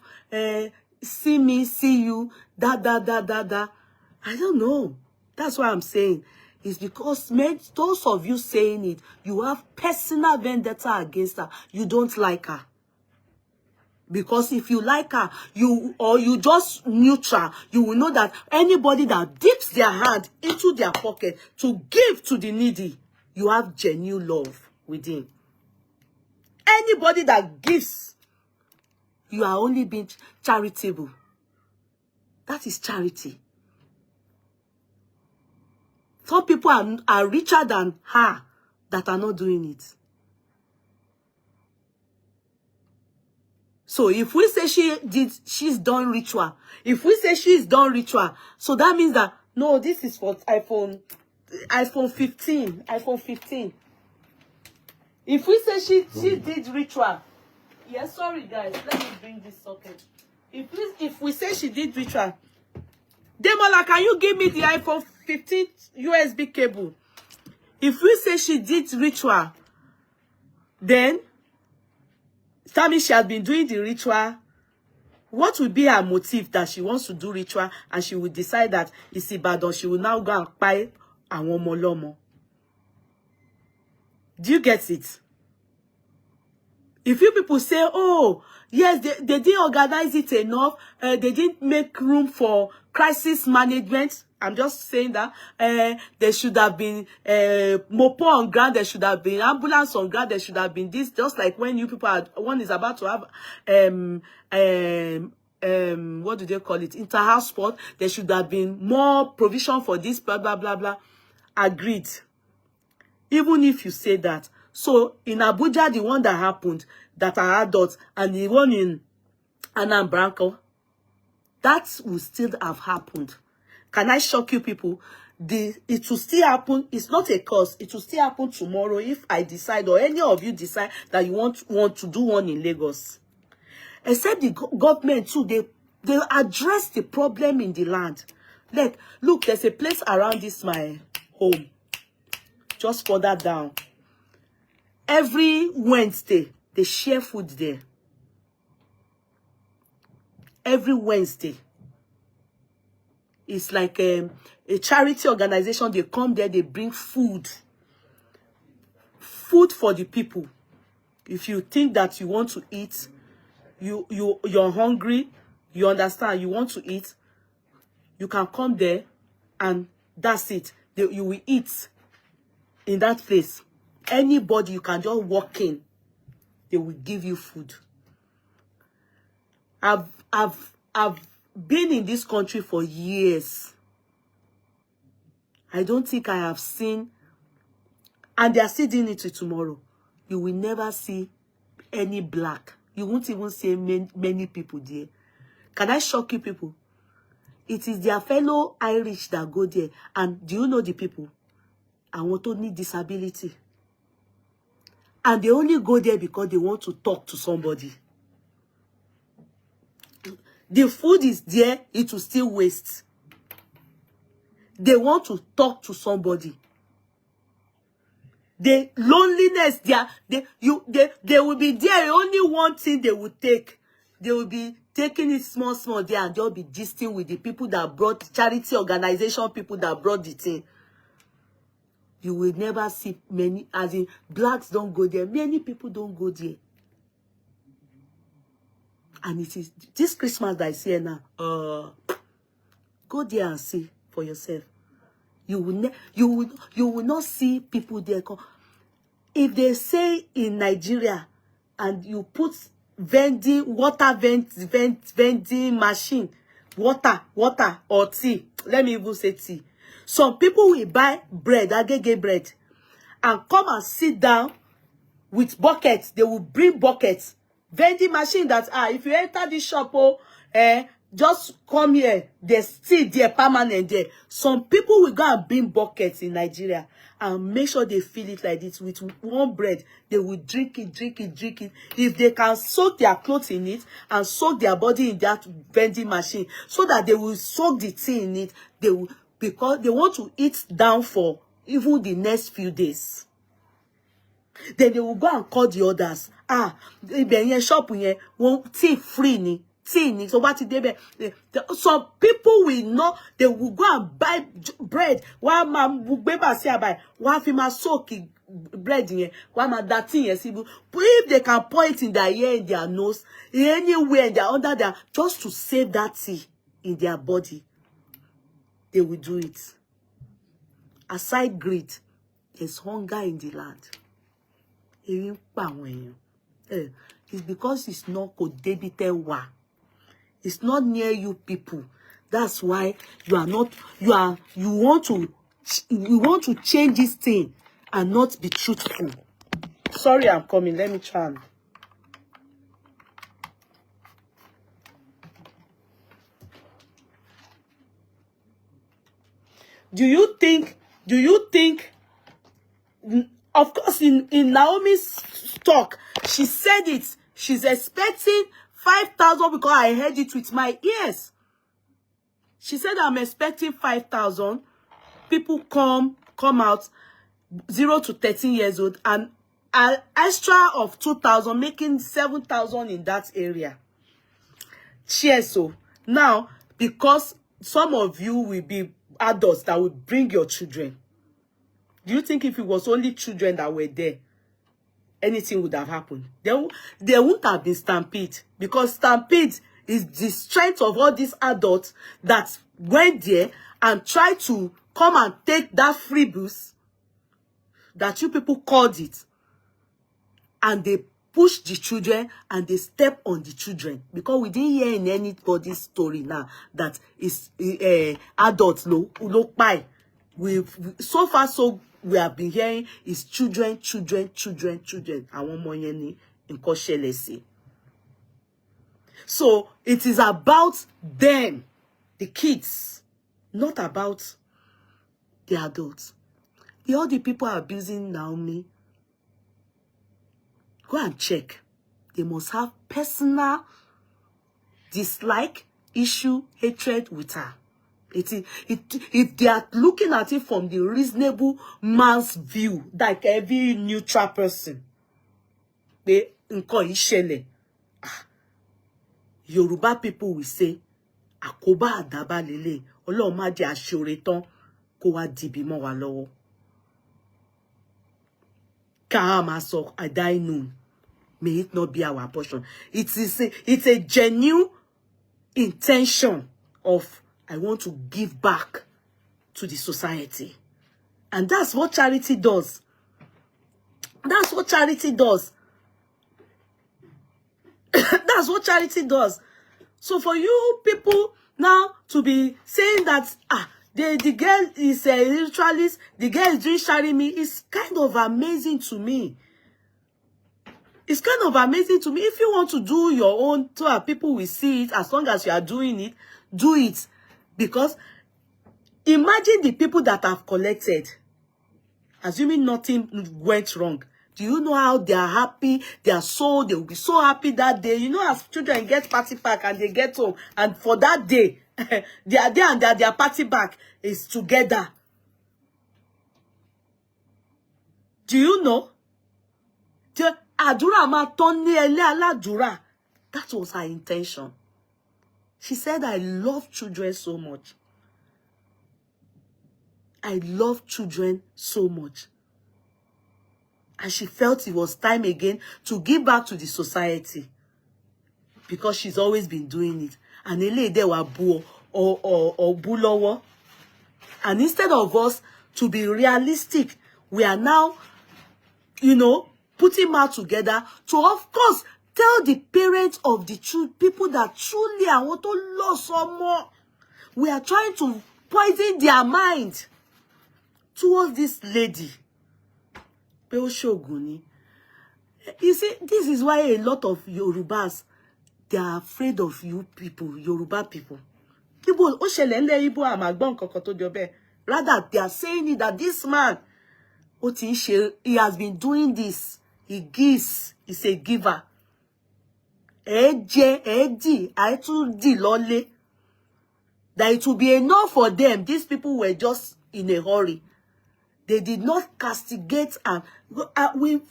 see me, see you, da. I don't know. That's what I'm saying. It's because those of you saying it, you have personal vendetta against her. You don't like her. Because if you like her, you just neutral, you will know that anybody that dips their hand into their pocket to give to the needy, you have genuine love within. Anybody that gives, you are only being charitable. That is charity. Some people are richer than her that are not doing it. So if we say she's done ritual, if we say she's done ritual, so that means that, no, this is for iPhone 15. If we say she did ritual, yeah, sorry guys, let me bring this socket. If we say she did ritual, Demola, can you give me the iPhone 15 USB cable? If we say she did ritual, then that means she has been doing the ritual. What will be her motive that she wants to do ritual and she will decide that it's Ibadan, she will now go and buy àwọn ọmọ lọ́mọ? Do you get it? If you people say, oh, yes, they didn't organize it enough, they didn't make room for crisis management, I'm just saying that there should have been mopo on ground, there should have been ambulance on ground, there should have been this, just like when you people are, one is about to have what do they call it, inter-house sport, there should have been more provision for this, blah blah blah blah. Agreed. Even if you say that. So in Abuja, the one that happened that are adults, and the one in Anambra, that will still have happened. Can I shock you people? It will still happen. It's not a cause. It will still happen tomorrow if I decide, or any of you decide that you want to do one in Lagos. Except the government too, they address the problem in the land. Like, look, there's a place around this my home, just further down. Every Wednesday, they share food there. Every Wednesday. It's like a charity organization. They come there, they bring food. Food for the people. If you think that you want to eat, you're hungry, you understand, you want to eat, you can come there and that's it. You will eat in that place. Anybody, you can just walk in, they will give you food. I've been in this country for years. I don't think I have seen, and they are still doing it tomorrow. You will never see any black. You won't even see many people there. Can I shock you people? It is their fellow Irish that go there. And do you know the people? I want to need disability. And they only go there because they want to talk to somebody. The food is there, it will still waste. They want to talk to somebody. The loneliness, they will be there. Only one thing they will take. They will be taking it small there, and they'll be gisting with the people that brought, charity organization people that brought the thing. You will never see many, as in blacks don't go there. Many people don't go there. And it is this Christmas that I see now. Go there and see for yourself. You will not see people there. If they say in Nigeria, and you put vending machine, water or tea. Let me even say tea. Some people will buy bread, agege bread, and come and sit down with buckets. They will bring buckets. Vending machine that, if you enter the shop, just come here. There's still there, permanent there. Some people will go and bring buckets in Nigeria and make sure they fill it like this with one bread. They will drink it. If they can soak their clothes in it and soak their body in that vending machine, so that they will soak the tea in it, they will, because they want to eat down for even the next few days. Then they will go and call the others. Shop tea free ni. So what they some people will not, they will go and buy bread. One man will buy one female soak bread in one man that thing. If they can point in their ear, in their nose, anywhere in their under there, just to save that tea in their body, they will do it. Aside greed, there's hunger in the land. It's because it's not codebite. It's not near you people. That's why you want to change this thing and not be truthful. Sorry, I'm coming. Let me try. Do you think, of course, in Naomi's talk, she said it. She's expecting 5,000 because I heard it with my ears. She said, I'm expecting 5,000. People come out 0 to 13 years old, and an extra of 2,000, making 7,000 in that area. Cheers. So now, because some of you will be adults that will bring your children, do you think if it was only children that were there, anything would have happened? There wouldn't have been stampede, because stampede is the strength of all these adults that went there and tried to come and take that freebies that you people called it, and they push the children and they step on the children, because we didn't hear in anybody's story now that is adults no pie. So far so we have been hearing is children. Àwọn ọmọ yẹn ni nǹkan ṣẹlẹ̀ sí. So it is about them, the kids, not about the adults. All the people are abusing Naomi, go and check. They must have personal dislike, issue, hatred with her. If they are looking at it from the reasonable man's view, like every neutral person, they nǹkan ìṣẹ̀lẹ̀. Yoruba people will say, àkóbá àdábá lélẹ̀, Ọlọ́run má jẹ́ aṣọre tán kó wá dìbì mọ́ wa lọ́wọ́. Sọ, I die known. May it not be our portion. It's a genuine intention of, I want to give back to the society. And that's what charity does. That's what charity does. That's what charity does. So for you people now to be saying that, the girl is a ritualist, the girl is doing charity, it's kind of amazing to me. It's kind of amazing to me. If you want to do your own, so people will see it, as long as you are doing it, do it. Because imagine the people that have collected, assuming nothing went wrong. Do you know how they are happy? They will be so happy that day. You know, as children get party pack and they get home, and for that day, they are there and their party pack is together. Do you know? That was her intention. She said, I love children so much. I love children so much. And she felt it was time again to give back to the society, because she's always been doing it. And they were boo or bulowo. And instead of us to be realistic, we are now, putting out together to, of course, tell the parents of the people that truly I want to lose some more. We are trying to poison their mind towards this lady. You see, this is why a lot of Yorubas, they are afraid of you people, Yoruba people. Rather, they are saying it that this man, he has been doing this. He gives. He's a giver. That it will be enough for them. These people were just in a hurry. They did not castigate and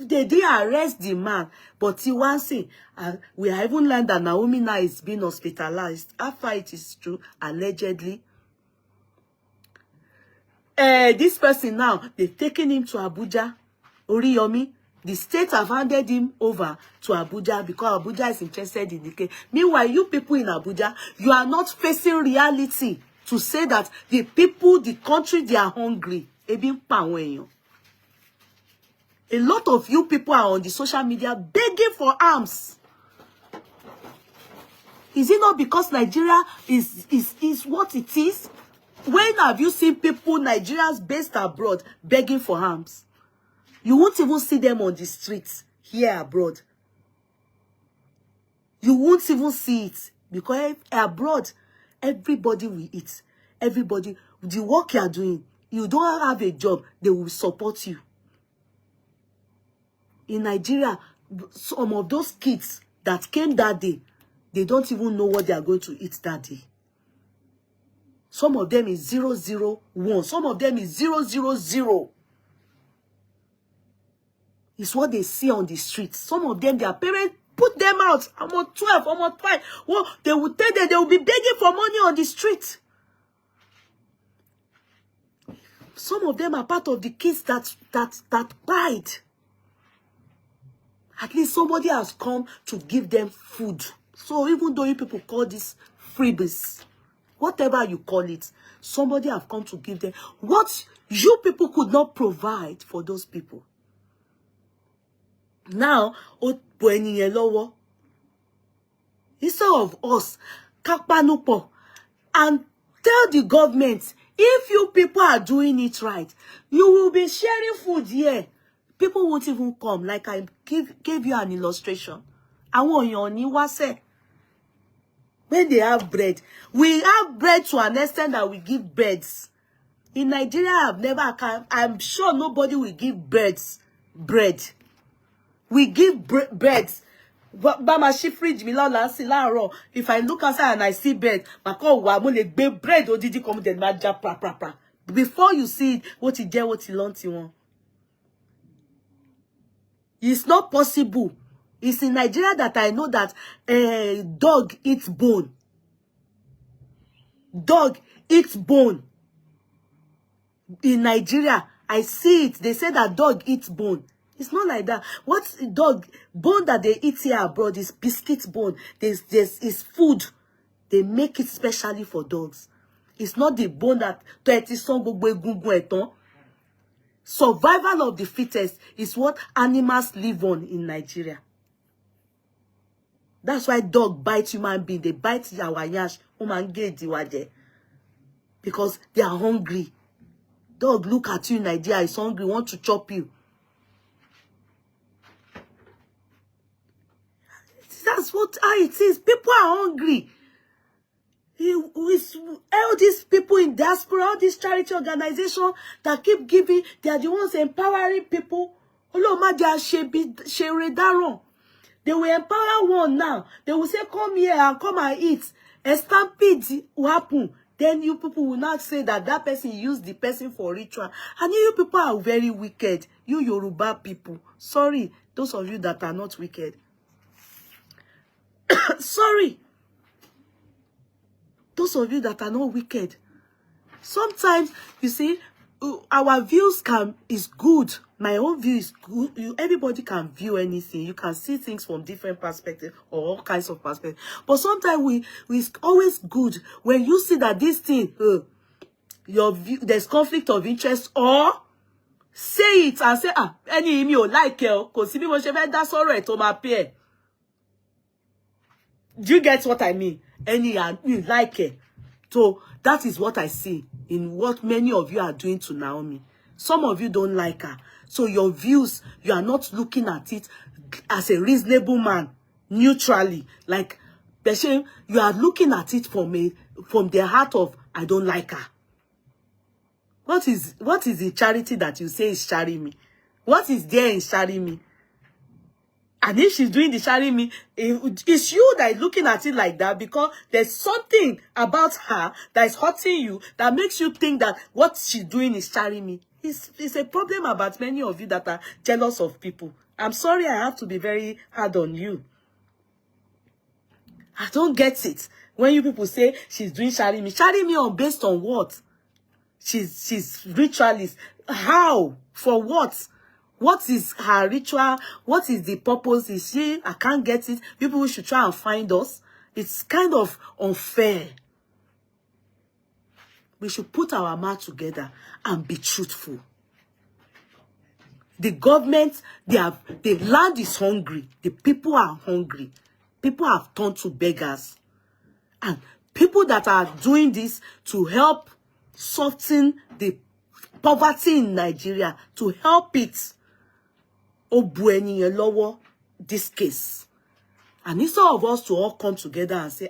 they did arrest the man. But he wants it. We have even learned that Naomi now is being hospitalized. After it is true, allegedly. This person now, they've taken him to Abuja. Oriyomi. The state have handed him over to Abuja because Abuja is interested in the case. Meanwhile, you people in Abuja, you are not facing reality to say that the people, the country, they are hungry. A lot of you people are on the social media begging for arms. Is it not because Nigeria is what it is? When have you seen people, Nigerians based abroad, begging for arms? You won't even see them on the streets here abroad. You won't even see it. Because abroad, everybody will eat. Everybody, the work you are doing, you don't have a job, they will support you. In Nigeria, some of those kids that came that day, they don't even know what they are going to eat that day. Some of them is 001. Some of them is 000. It's what they see on the streets. Some of them, their parents put them out. I'm on 12, I'm on 5. Well, they will tell them they will be begging for money on the street. Some of them are part of the kids that died. At least somebody has come to give them food. So even though you people call this freebies, whatever you call it, somebody have come to give them what you people could not provide for those people. Now, instead of us, Kakpanupo, and tell the government, if you people are doing it right, you will be sharing food here. People won't even come. Like I gave you an illustration. I want you on say. When they have bread, we have bread to an extent that we give breads. In Nigeria, I'm sure nobody will give bread. We give breads. But my fridge, if I look outside and I see bread, bread or did you come before you see what you get, what you want. It's not possible. It's in Nigeria that I know that a dog eats bone. Dog eats bone. In Nigeria, I see it. They say that dog eats bone. It's not like that. What's dog bone that they eat here abroad is biscuit bone. Is food. They make it specially for dogs. It's not the bone that 30 song. Survival of the fittest is what animals live on in Nigeria. That's why dog bite human being. They bite our yash. Because they are hungry. Dog look at you in Nigeria, is hungry, want to chop you. That's how it is. People are hungry. With all these people in diaspora, all these charity organizations that keep giving, they are the ones empowering people. They will empower one now. They will say, come here and come and eat. A stampede will happen. Then you people will not say that that person used the person for ritual. And you people are very wicked. You Yoruba people. Sorry, those of you that are not wicked. Sorry. Those of you that are not wicked. Sometimes, you see, our views is good. My own view is good. Everybody can view anything. You can see things from different perspectives or all kinds of perspectives. But sometimes it's always good when you see that this thing, your view, there's conflict of interest, or say it and say, any me or like it, because if you that's all right, to my peer. Do you get what I mean? Any you like it. So that is what I see in what many of you are doing to Naomi. Some of you don't like her. So your views, you are not looking at it as a reasonable man, neutrally. Like, you are looking at it from the heart of, I don't like her. What is the charity that you say is sharing me? What is there in sharing me? And if she's doing the sharing me, it's you that is looking at it like that, because there's something about her that is hurting you that makes you think that what she's doing is sharing me. It's a problem about many of you that are jealous of people. I'm sorry I have to be very hard on you. I don't get it. When you people say she's doing sharing me on based on what? She's ritualist. How? For what? What is her ritual? What is the purpose? Is she? I can't get it. People should try and find us. It's kind of unfair. We should put our mouth together and be truthful. The government, the land is hungry. The people are hungry. People have turned to beggars. And people that are doing this to help soften the poverty in Nigeria, to help it, this case. And instead of us to all come together and say,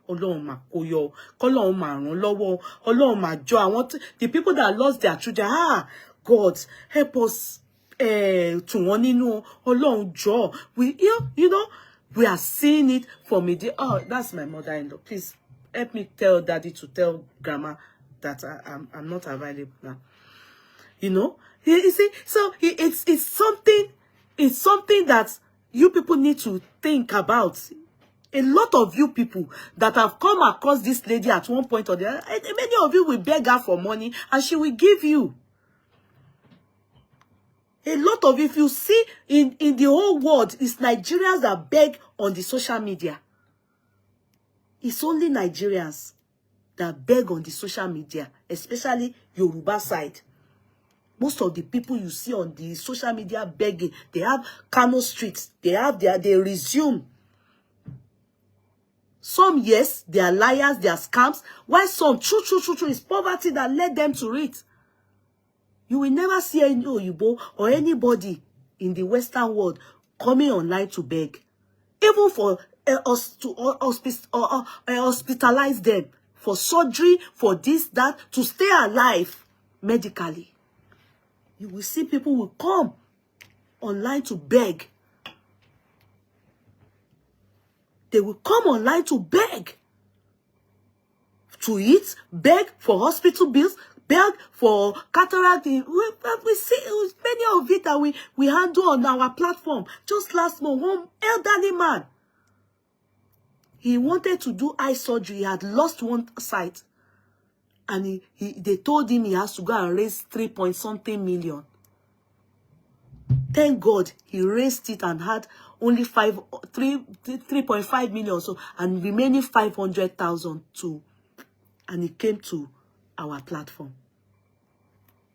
Ọlọ́run máa kó yọ, k'Ọlọ́run máa ràn lọ́wọ́, Ọlọ́run máa jọ àwọn the people that lost their children. God help us tù wọ́n nínú, Ọlọ́run jọ. We you know we are seeing it from media. Oh, that's my mother-in-law. Please help me tell daddy to tell grandma that I'm not available now. You know, you see, so it's something that you people need to think about. A lot of you people that have come across this lady at one point or the other, many of you will beg her for money and she will give you. A lot of, if you see in the whole world, it's Nigerians that beg on the social media. It's only Nigerians that beg on the social media, especially Yoruba side. Most of the people you see on the social media begging, they have Kano streets, they resume. Some, yes, they are liars, they are scams. While some, true, it's poverty that led them to it. You will never see any Oyibo or anybody in the Western world coming online to beg. Even for us to hospitalize them, for surgery, for this, that, to stay alive medically. You will see people will come online to beg. They will come online to beg. To eat, beg for hospital bills, beg for cataract. We see many of it that we handle on our platform. Just last month, one elderly man, he wanted to do eye surgery. He had lost one sight. And they told him he has to go and raise 3-point-something million. Thank God he raised it and had only 3.5 million, so, and remaining 500,000 too. And he came to our platform.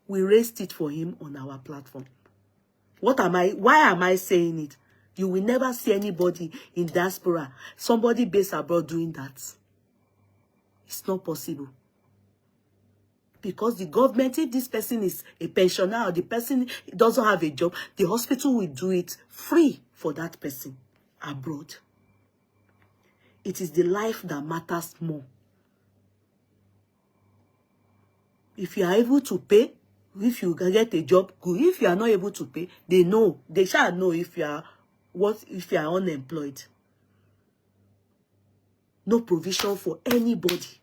We raised it for him on our platform. Why am I saying it? You will never see anybody in diaspora, somebody based abroad doing that. It's not possible. Because the government, if this person is a pensioner or the person doesn't have a job, the hospital will do it free for that person abroad. It is the life that matters more. If you are able to pay, if you can get a job, good. If you are not able to pay, they know. They shall know if you are unemployed. No provision for anybody.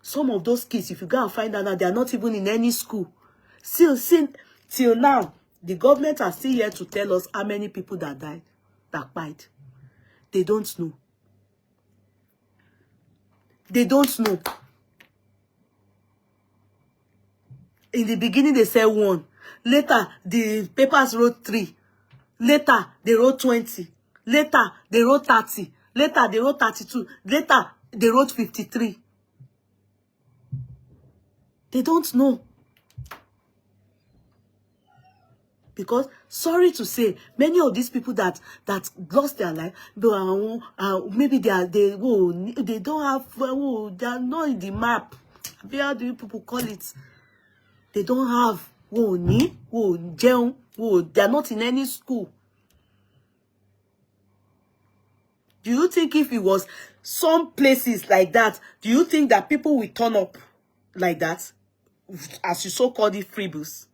Some of those kids, if you go and find out now, they are not even in any school. Till now, the government are still here to tell us how many people that died, that died. They don't know. They don't know. In the beginning, they said 1. Later, the papers wrote 3. Later, they wrote 20. Later, they wrote 30. Later, they wrote 32. Later, they wrote 53. They don't know. Because, sorry to say, many of these people that lost their life, maybe they don't have, they are not in the map. How do you people call it? They don't have, they are not in any school. Do you think if it was some places like that, do you think that people will turn up like that? As you so-called it, freebies?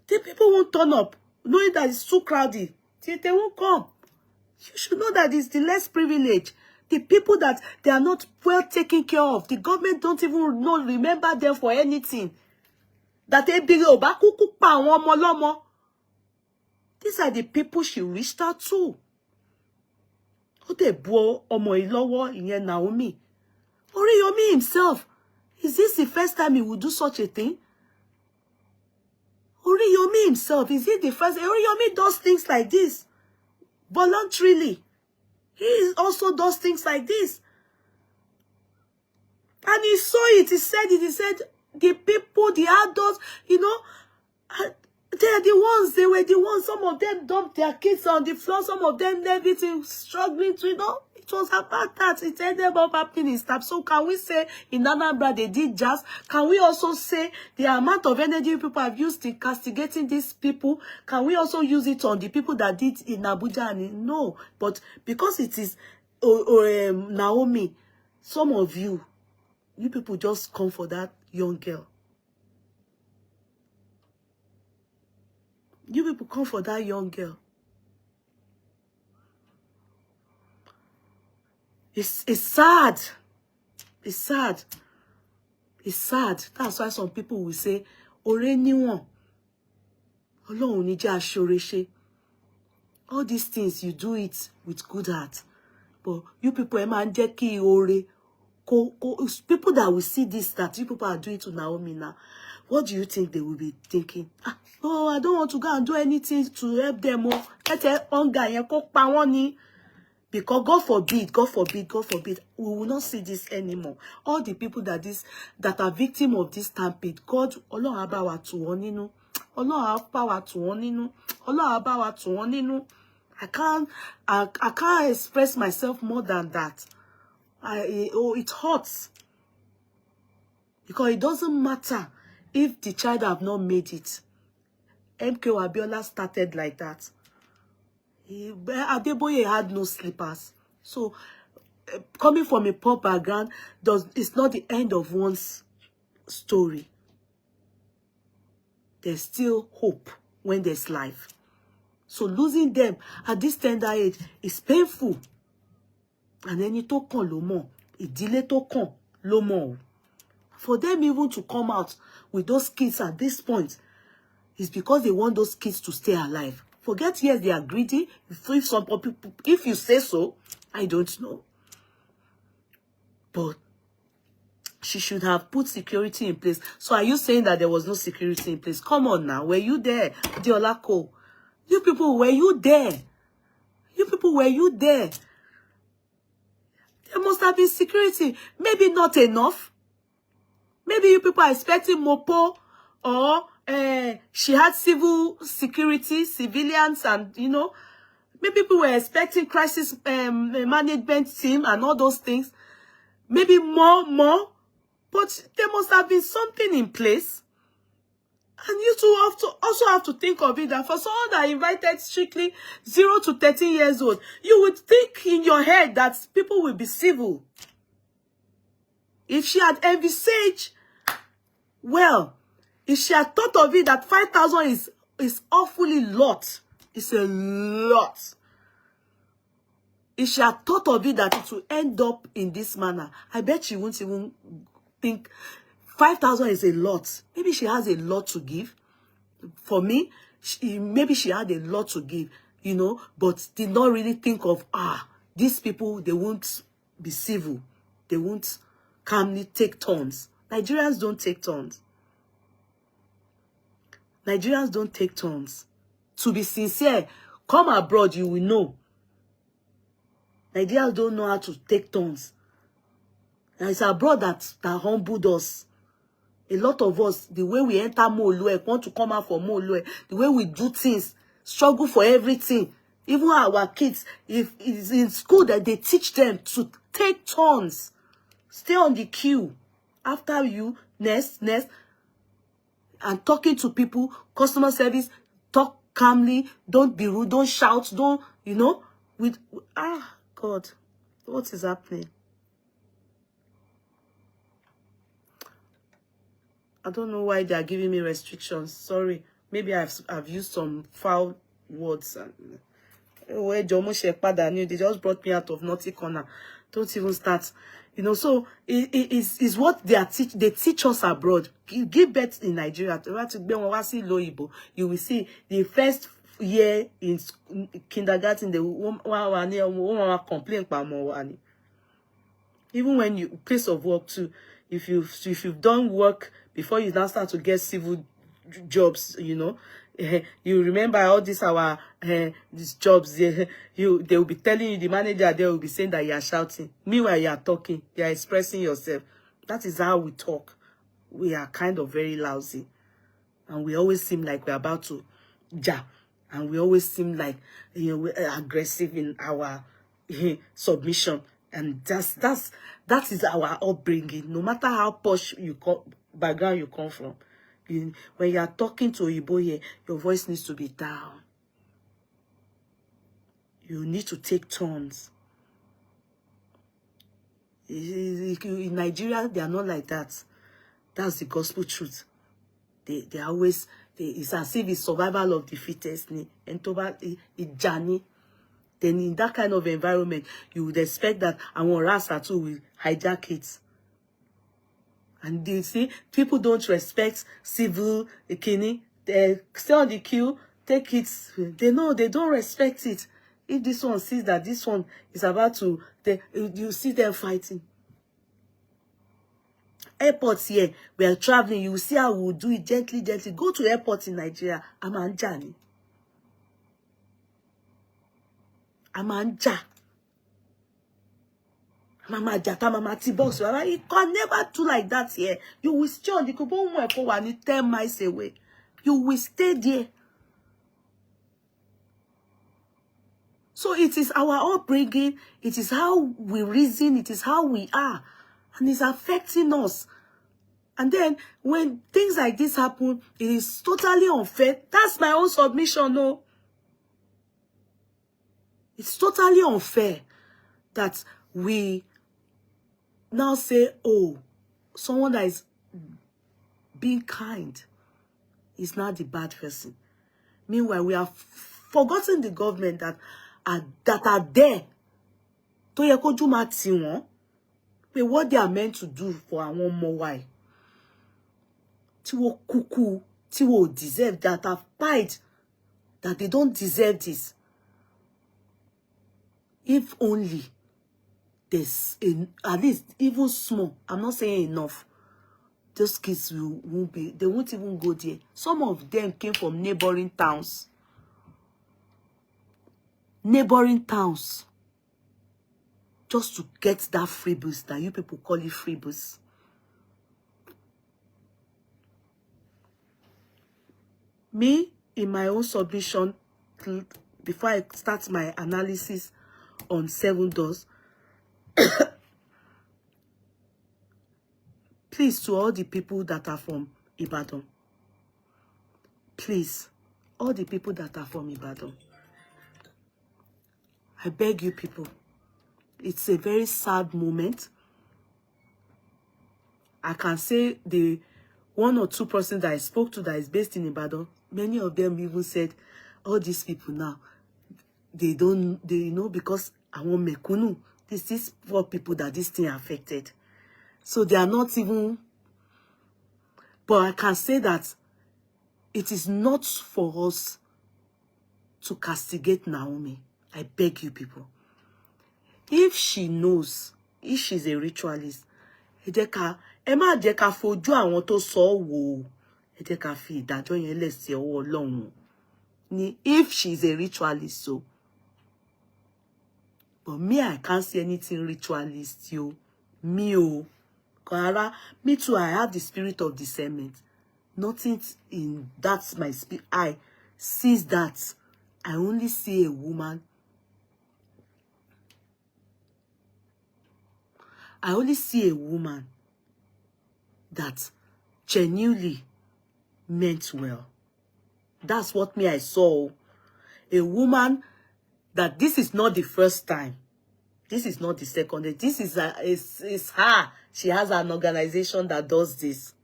The people won't turn up, knowing that it's too crowded. They won't come. You should know that it's the less privileged. The people that they are not well taken care of. The government don't even remember them for anything. That they big oba. These are the people she reached out to. Naomi. Oriyomi himself. Is this the first time he would do such a thing? Oriyomi himself, is it the first? Oriyomi does things like this voluntarily. He also does things like this. And he saw it, he said the people, the adults, they were the ones, some of them dumped their kids on the floor, some of them everything struggling to, it was about that. It ended up happening in stuff. So can we say in Anambra they did just? Can we also say the amount of energy people have used in castigating these people? Can we also use it on the people that did in Abuja? No, but because it is Naomi, some of you people just come for that young girl. You people come for that young girl. It's sad. It's sad. It's sad. That's why some people will say, Ore niwon. Ọlọ́run ní jẹ́ aṣoreṣe. All these things, you do it with good heart. But you people, man, jẹ́ ore. People that will see this, that you people are doing to Naomi now, what do you think they will be thinking? Oh, I don't want to go and do anything to help them. Because God forbid, we will not see this anymore. All the people that are victim of this stampede, God, Ọlọ́run á bá wa tù wọ́n nínú. Ọlọ́run á bá wa tù wọ́n nínú. Ọlọ́run á bá wa tù wọ́n nínú. I can't express myself more than that. It hurts. Because it doesn't matter if the child have not made it. MK Abiola started like that. Adebayo had no slippers. So, coming from a poor background, it's not the end of one's story. There's still hope when there's life. So losing them at this tender age is painful. And then it tó kàn ló mọ̀, ìdílé tó kàn ló mọ̀. For them even to come out with those kids at this point is because they want those kids to stay alive. Forget, yes, they are greedy. If you say so, I don't know. But she should have put security in place. So are you saying that there was no security in place? Come on now. Were you there? Diolako. You people, were you there? You people, were you there? There must have been security. Maybe not enough. Maybe you people are expecting Mopo, or she had civil security, civilians, and, you know, maybe people were expecting crisis management team and all those things. Maybe more. But there must have been something in place. And you two also have to think of it that for someone that invited strictly 0 to 13 years old, you would think in your head that people will be civil. If she had envisaged, well, if she had thought of it that 5,000 is awfully lot, it's a lot. If she had thought of it that it will end up in this manner, I bet she wouldn't even think 5,000 is a lot. Maybe she has a lot to give. For me, maybe she had a lot to give, you know, but did not really think of, these people, they won't be civil. They won't calmly take turns. Nigerians don't take turns. Nigerians don't take turns. To be sincere, come abroad, you will know. Nigerians don't know how to take turns. And it's abroad that humbled us. A lot of us, the way we enter Molue, want to come out from Molue, the way we do things, struggle for everything. Even our kids, if it's in school that they teach them to take turns, stay on the queue. After you, next, and talking to people, customer service, talk calmly, don't be rude, don't shout, don't, you know, God, what is happening? I don't know why they are giving me restrictions. Sorry. Maybe I've used some foul words. They just brought me out of naughty corner. Don't even start. You know, so it's what they teach us abroad. Give birth in Nigeria. You will see the first year in kindergarten, they will complain about. Even when you place of work too, if you've done work before you now start to get civil jobs, you know, you remember all these these jobs, they will be telling you, the manager there will be saying that you are shouting. Meanwhile, you are talking, you are expressing yourself. That is how we talk. We are kind of very lousy, and we always seem like we're about to jab, and we always seem like, you know, we're aggressive in our submission. And that is our upbringing. No matter how posh background you come from, when you are talking to Igbo here, your voice needs to be down. You need to take turns. In Nigeria, they are not like that. That's the gospel truth. They always, it's as if it's survival of the fittest. And journey. Then in that kind of environment, you would expect that our Rasta too will hijack it. And they see people don't respect civil kini. They stay on the queue, take it. They know they don't respect it. If this one sees that this one is about to, you see them fighting. Airports here, we are traveling. You will see how we will do it gently, gently. Go to airports in Nigeria. Amanjani. Amanja. Mama Jata, Mama T-box. You can never do like that here. You will stay on the Kubo 10 miles away. You will stay there. So it is our upbringing. It is how we reason. It is how we are. And it's affecting us. And then when things like this happen, it is totally unfair. That's my own submission, no. It's totally unfair that we now say, oh, someone that is being kind is not the bad person. Meanwhile, we have forgotten the government that are there. To ye ko juma ti won. But what they are meant to do for our one more why. Tiwo kuku, tiwo deserve that have fight that they don't deserve this. If only there's at least even small, I'm not saying enough, those kids won't be, they won't even go there. Some of them came from neighboring towns. Just to get that free boost that you people call it free boost. Me, in my own submission, before I start my analysis on 7 doors, please, to all the people that are from Ibadan, please, all the people that are from Ibadan, I beg you people, it's a very sad moment. I can say the 1 or 2 persons that I spoke to that is based in Ibadan, many of them even said, all these people now, they know because I want mekunu. This is for people that this thing affected. So they are not even, but I can say that it is not for us to castigate Naomi. I beg you people. If she knows, if she's a ritualist, ẹ má jẹ́ ká fojú àwọn tó sọ wò. Ẹ jẹ́ ká fi ìdájọ́ yẹn lẹ̀ sí ọwọ́ Ọlọ́run. If she's a ritualist, so. But me, I can't see anything ritualist, yo. Me, oh. Kara, me too, I have the spirit of discernment. Nothing in that's my spirit. I sees that. I only see a woman. I only see a woman that genuinely meant well. That's what me I saw. A woman that this is not the first time. This is not the second. This is it's her. She has an organization that does this.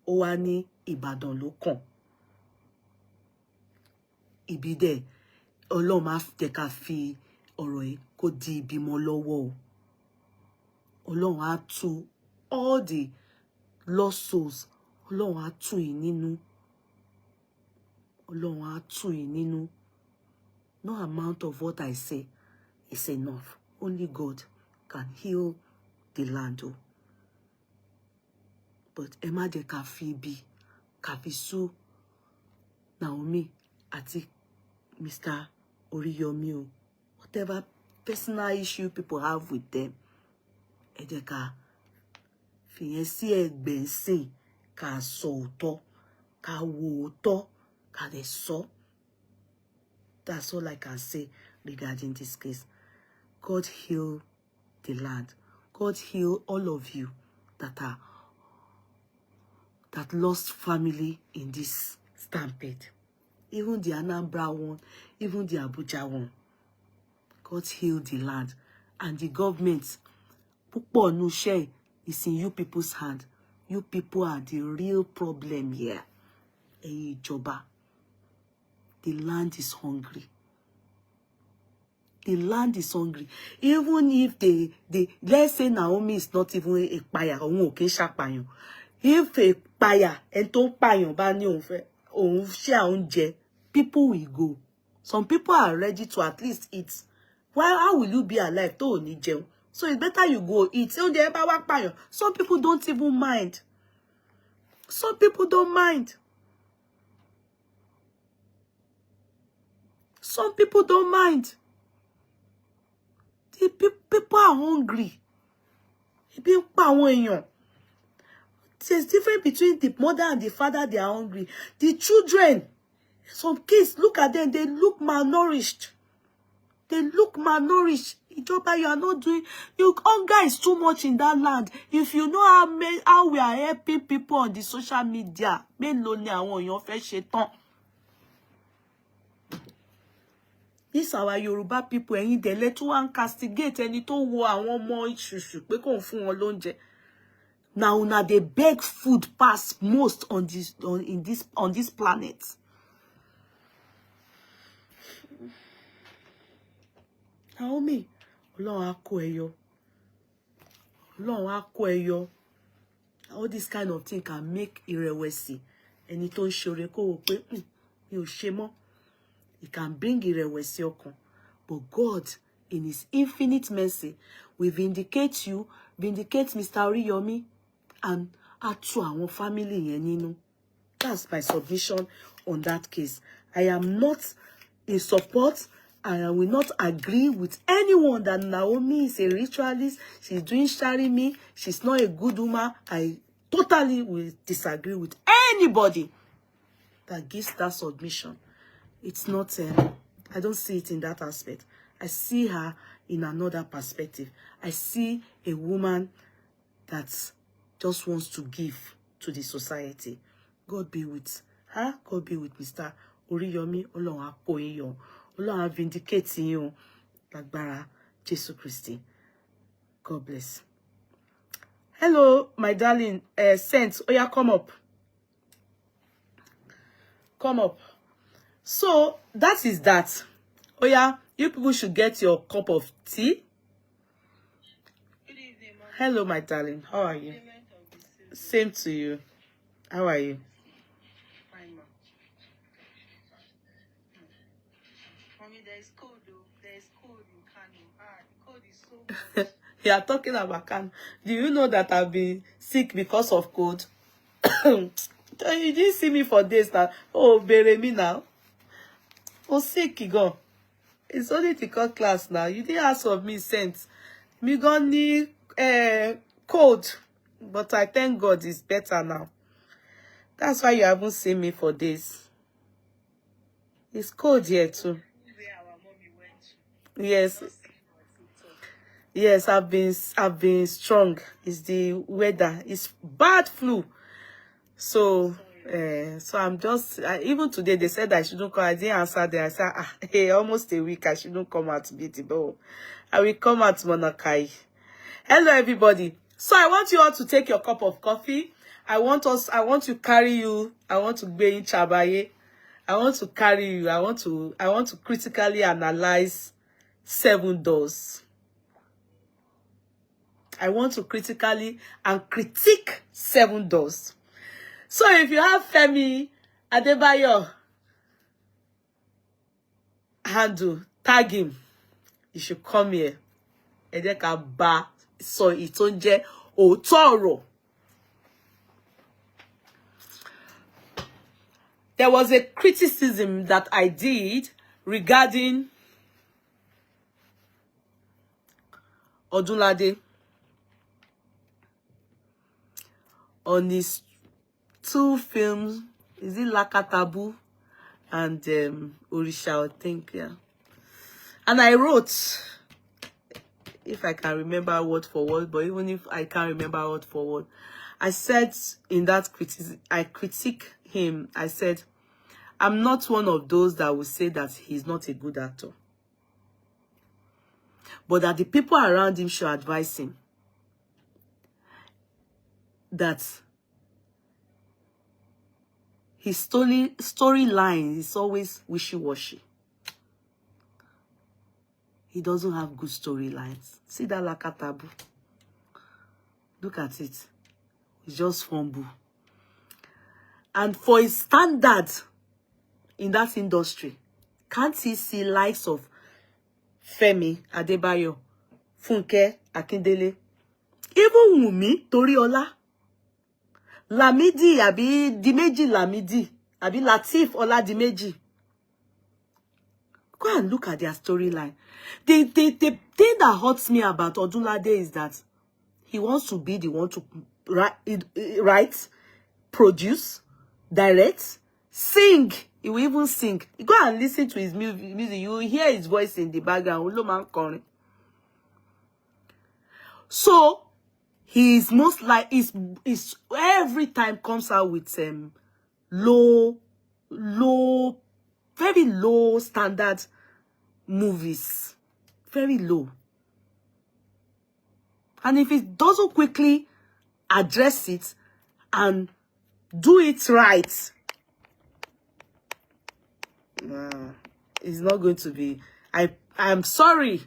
Owani Ibadan ló kàn. Ibi de Ọlọ́run má jẹ́ ká fi ọ̀rọ̀ yìí kó di ìbímọ lọ́wọ́ o. Ọlọ́run á tú all the lost souls. Ọlọ́run á tú yín nínú. Ọlọ́run á tú yín nínú. No amount of what I say is enough. Only God can heal the land. Oh. But ẹ má jẹ́ ká fi ibi, ká fi sú Naomi àti Mr. Oriyomi o. Whatever personal issue people have with them, ẹ jẹ́ ká fìyẹn sí ẹ̀gbẹ́ ńsìn, ká sọ òótọ́, ká wo òótọ́, ká dẹ̀ sọ. That's all I can say regarding this case. God heal the land. God heal all of you that lost family in this stampede. Even the Anambra one, even the Abuja one. God heal the land. And the government, Púpọ̀ nínú iṣẹ́ is in you people's hand. You people are the real problem here. Ẹ̀yin ìjọba. The land is hungry. The land is hungry. Even if let's say Naomi is not even a paya, òun ò kí ń ṣàpàyàn. If a paya, ẹni tó ń pàyàn bá ní òun share oúnjẹ, people will go. Some people are ready to at least eat. How will you be alive tó ò ní jẹun? So it's better you go eat. Oúnjẹ bá wá pàyàn. Some people don't even mind. Some people don't mind. Some people don't mind. The people are hungry. Ebi ń pa àwọn èèyàn. There's difference between the mother and the father. They are hungry. The children, some kids, look at them. They look malnourished. They look malnourished. Ijoba, you are not doing. Hunger is too much in that land. If you know how we are helping people on the social media, mélòó ni àwọn èèyàn fẹ́ ṣe tán. This our Yoruba people, ẹ̀yin dẹ̀lẹ́ tó wá ń castigate ẹni tó wo àwọn ọmọ ìṣùṣù pé kò ń fún wọn lóúnjẹ. Now they beg food pass most on this planet. Naomi, Ọlọ́run á kó ẹ yọ. Ọlọ́run á kó ẹ yọ. All this kind of thing can make ìrẹ̀wẹ̀sì. Ẹni tó ń ṣoore kó wò pé mi ò ṣe mọ́. It can bring ìrẹ̀wẹ̀sì ọkàn. But God, in his infinite mercy, will vindicate you, vindicate Mr. Oriyomi, and atu àwọn family yẹn nínú. That's my submission on that case. I am not in support, and I will not agree with anyone that Naomi is a ritualist. She's doing me. She's not a good woman. I totally will disagree with anybody that gives that submission. It's not, I don't see it in that aspect. I see her in another perspective. I see a woman that just wants to give to the society. God be with her. God be with Mr. Oriyomi. Ọlọ́run á kó yín yọ. Ọlọ́run á vindicate yín o. Lágbára Jésù Kristi. God bless. Hello, my darling. Saints, Oya, come up. Come up. So, that is that. Oya, you people should get your cup of tea. Good evening, Mom. Hello, my darling. How are you? Same to you. How are you? Fine, Mom. Mommy, there is cold, though. There is cold in Kano. The cold is so much. You are talking about Kano. Do you know that I've been sick because of cold? You didn't see me for days now. Oh, bury me now. Oh, sick, you go. It's only to cut class now. You didn't ask of me since. Me gonna need cold. But I thank God it's better now. That's why you haven't seen me for days. It's cold here too. Where our mommy went to. Yes. Yes, I've been strong. It's the weather. It's bad flu. So so I'm just even today they said I shouldn't come. I didn't answer there. I said, hey, almost a week I shouldn't come out to beat the ball. I will come out Monakai. Hello everybody. So I want you all to take your cup of coffee. I want to carry you. I want to be in Chabaye. I want to carry you. I want to critically analyze 7 doors. I want to critically and critique 7 doors. So if you have Femi, Adebayo handle, tag him. You should come here. Edeka ba so itonje otoro. There was a criticism that I did regarding Odunlade on his 2 films. Is it Lakatabu and Orisha, I think, yeah. And I wrote, if I can remember word for word, but even if I can't remember word for word, I said in that criticism, I critique him. I said, I'm not one of those that will say that he's not a good actor, but that the people around him should advise him. that his storyline is always wishy-washy. He doesn't have good storylines. See that Lakatabu? Look at it. It's just fumble. And for his standard in that industry, can't he see likes of Femi, Adebayo, Funke, Akindele, even Wumi, Toriola, Lamidi, Abi Dimeji Lamidi, Abi Latif Ola Dimeji? Go and look at their storyline. The thing that hurts me about Odunlade is that he wants to be the one to write, produce, direct, sing. He will even sing. You go and listen to his music. You will hear his voice in the background. So he is most like is every time comes out with very low standard movies. Very low. And if it doesn't quickly address it and do it right, it's not going to be. I'm sorry.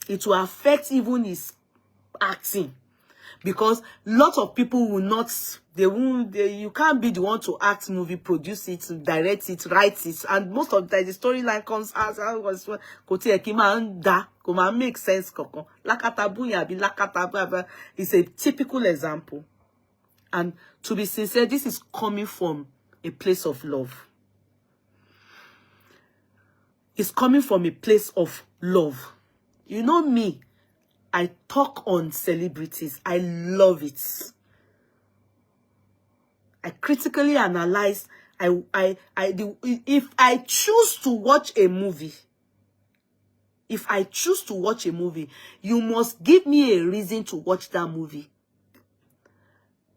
It will affect even his acting, because lots of people will not. You can't be the one to act movie, produce it, direct it, write it, and most of the time the storyline comes as make sense. Lakatabu is a typical example. And to be sincere, this is coming from a place of love. It's coming from a place of love. You know me, I talk on celebrities. I love it. I critically analyze. If I choose to watch a movie, you must give me a reason to watch that movie.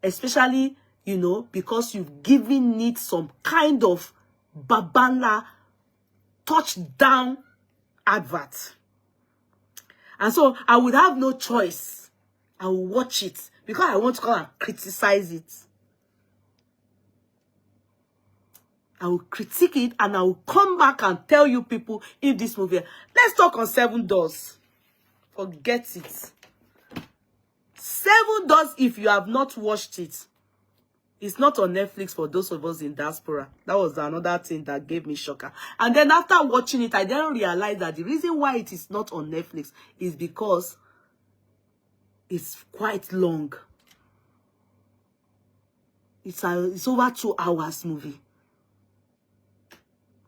Especially, because you've given it some kind of babala touchdown advert. And so I would have no choice. I will watch it because I want to come and criticize it. I will critique it and I will come back and tell you people if this movie. Let's talk on 7 Doors. Forget it. 7 Doors, if you have not watched it, it's not on Netflix for those of us in diaspora. That was another thing that gave me shocker. And then after watching it, I didn't realize that the reason why it is not on Netflix is because it's quite long. It's over 2 hours movie.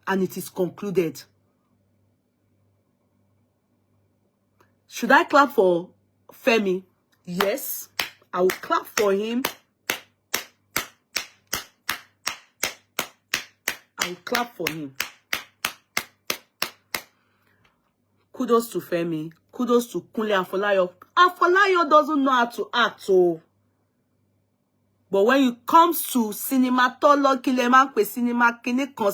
And it is concluded. Should I clap for Femi? Yes, I will clap for him. I will clap for him. Kudos to Femi. Kudos to Kunle Afolayo. Afolayo doesn't know how to act, so. But when it comes to cinematology,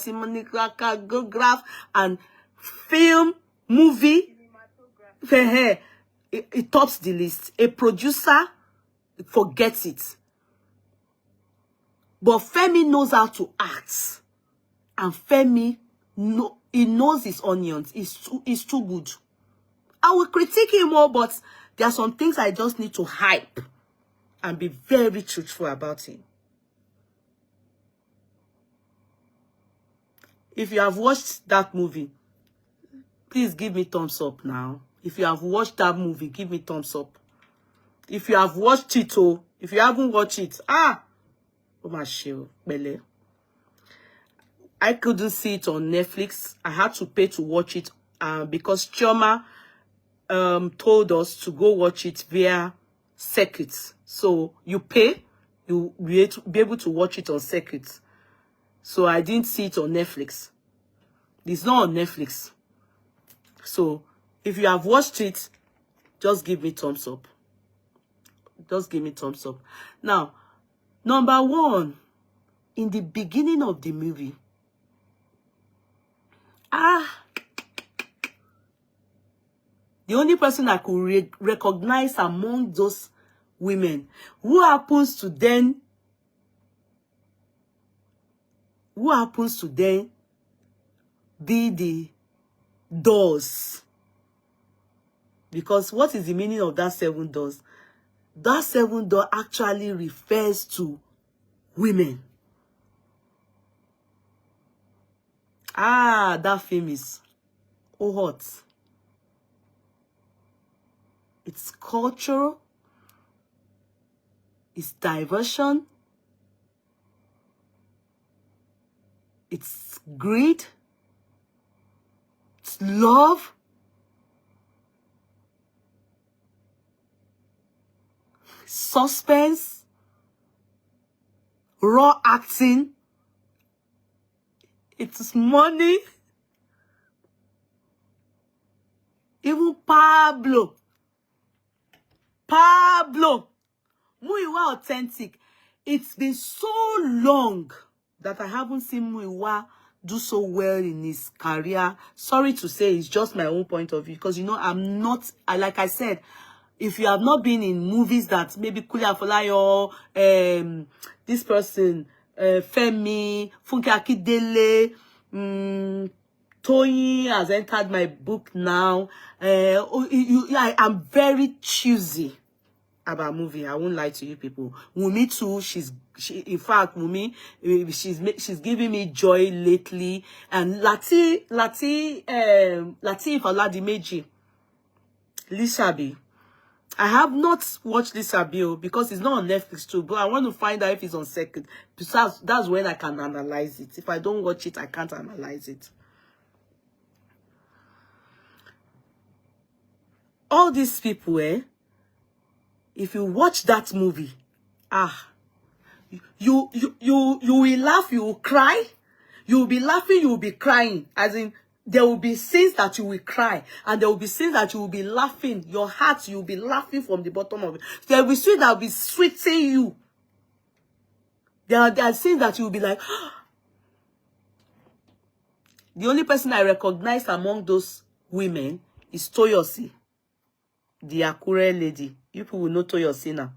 cinematograph, and film, movie, it tops the list. A producer forgets it. But Femi knows how to act. And Femi, he knows his onions. He's too good. I will critique him more, but there are some things I just need to hype and be very truthful about him. If you have watched that movie, please give me thumbs up now. If you have watched that movie, give me thumbs up. If you have watched it, if you haven't watched it, oh my shit, Bele. I couldn't see it on Netflix. I had to pay to watch it because Chioma told us to go watch it via circuits. So you pay, you'll be able to watch it on circuits. So I didn't see it on Netflix. It's not on Netflix. So if you have watched it, just give me thumbs up. Just give me thumbs up. Now, number 1, in the beginning of the movie, the only person I could recognize among those women. Who happens to then be the doors? Because what is the meaning of that 7 doors? That 7 door actually refers to women. Ah, that film is hot. It's cultural. It's diversion. It's greed. It's love. Suspense. Raw acting. It's money. Even Pablo, Muyiwa authentic. It's been so long that I haven't seen Muyiwa do so well in his career. Sorry to say, it's just my own point of view, because you know I'm not. Like I said, if you have not been in movies that maybe Kule Afolayo, this person, Femi, Funke Akindele, Toyin has entered my book now. I am very choosy about movie. I won't lie to you people. Wunmi too, in fact, Wunmi, she's giving me joy lately. And Lateef Oladimeji, Lisabi. I have not watched Lisabi because it's not on Netflix too, but I want to find out if it's on second. Besides, that's when I can analyze it. If I don't watch it, I can't analyze it. All these people, if you watch that movie, you will laugh, you will cry, you will be laughing, you will be crying. As in, there will be scenes that you will cry, and there will be scenes that you will be laughing. Your heart, you will be laughing from the bottom of it. There will be scenes that will be sweeting you. There are scenes that you will be like. The only person I recognize among those women is Toyosi, the Akure lady. You people will know Toyosi now.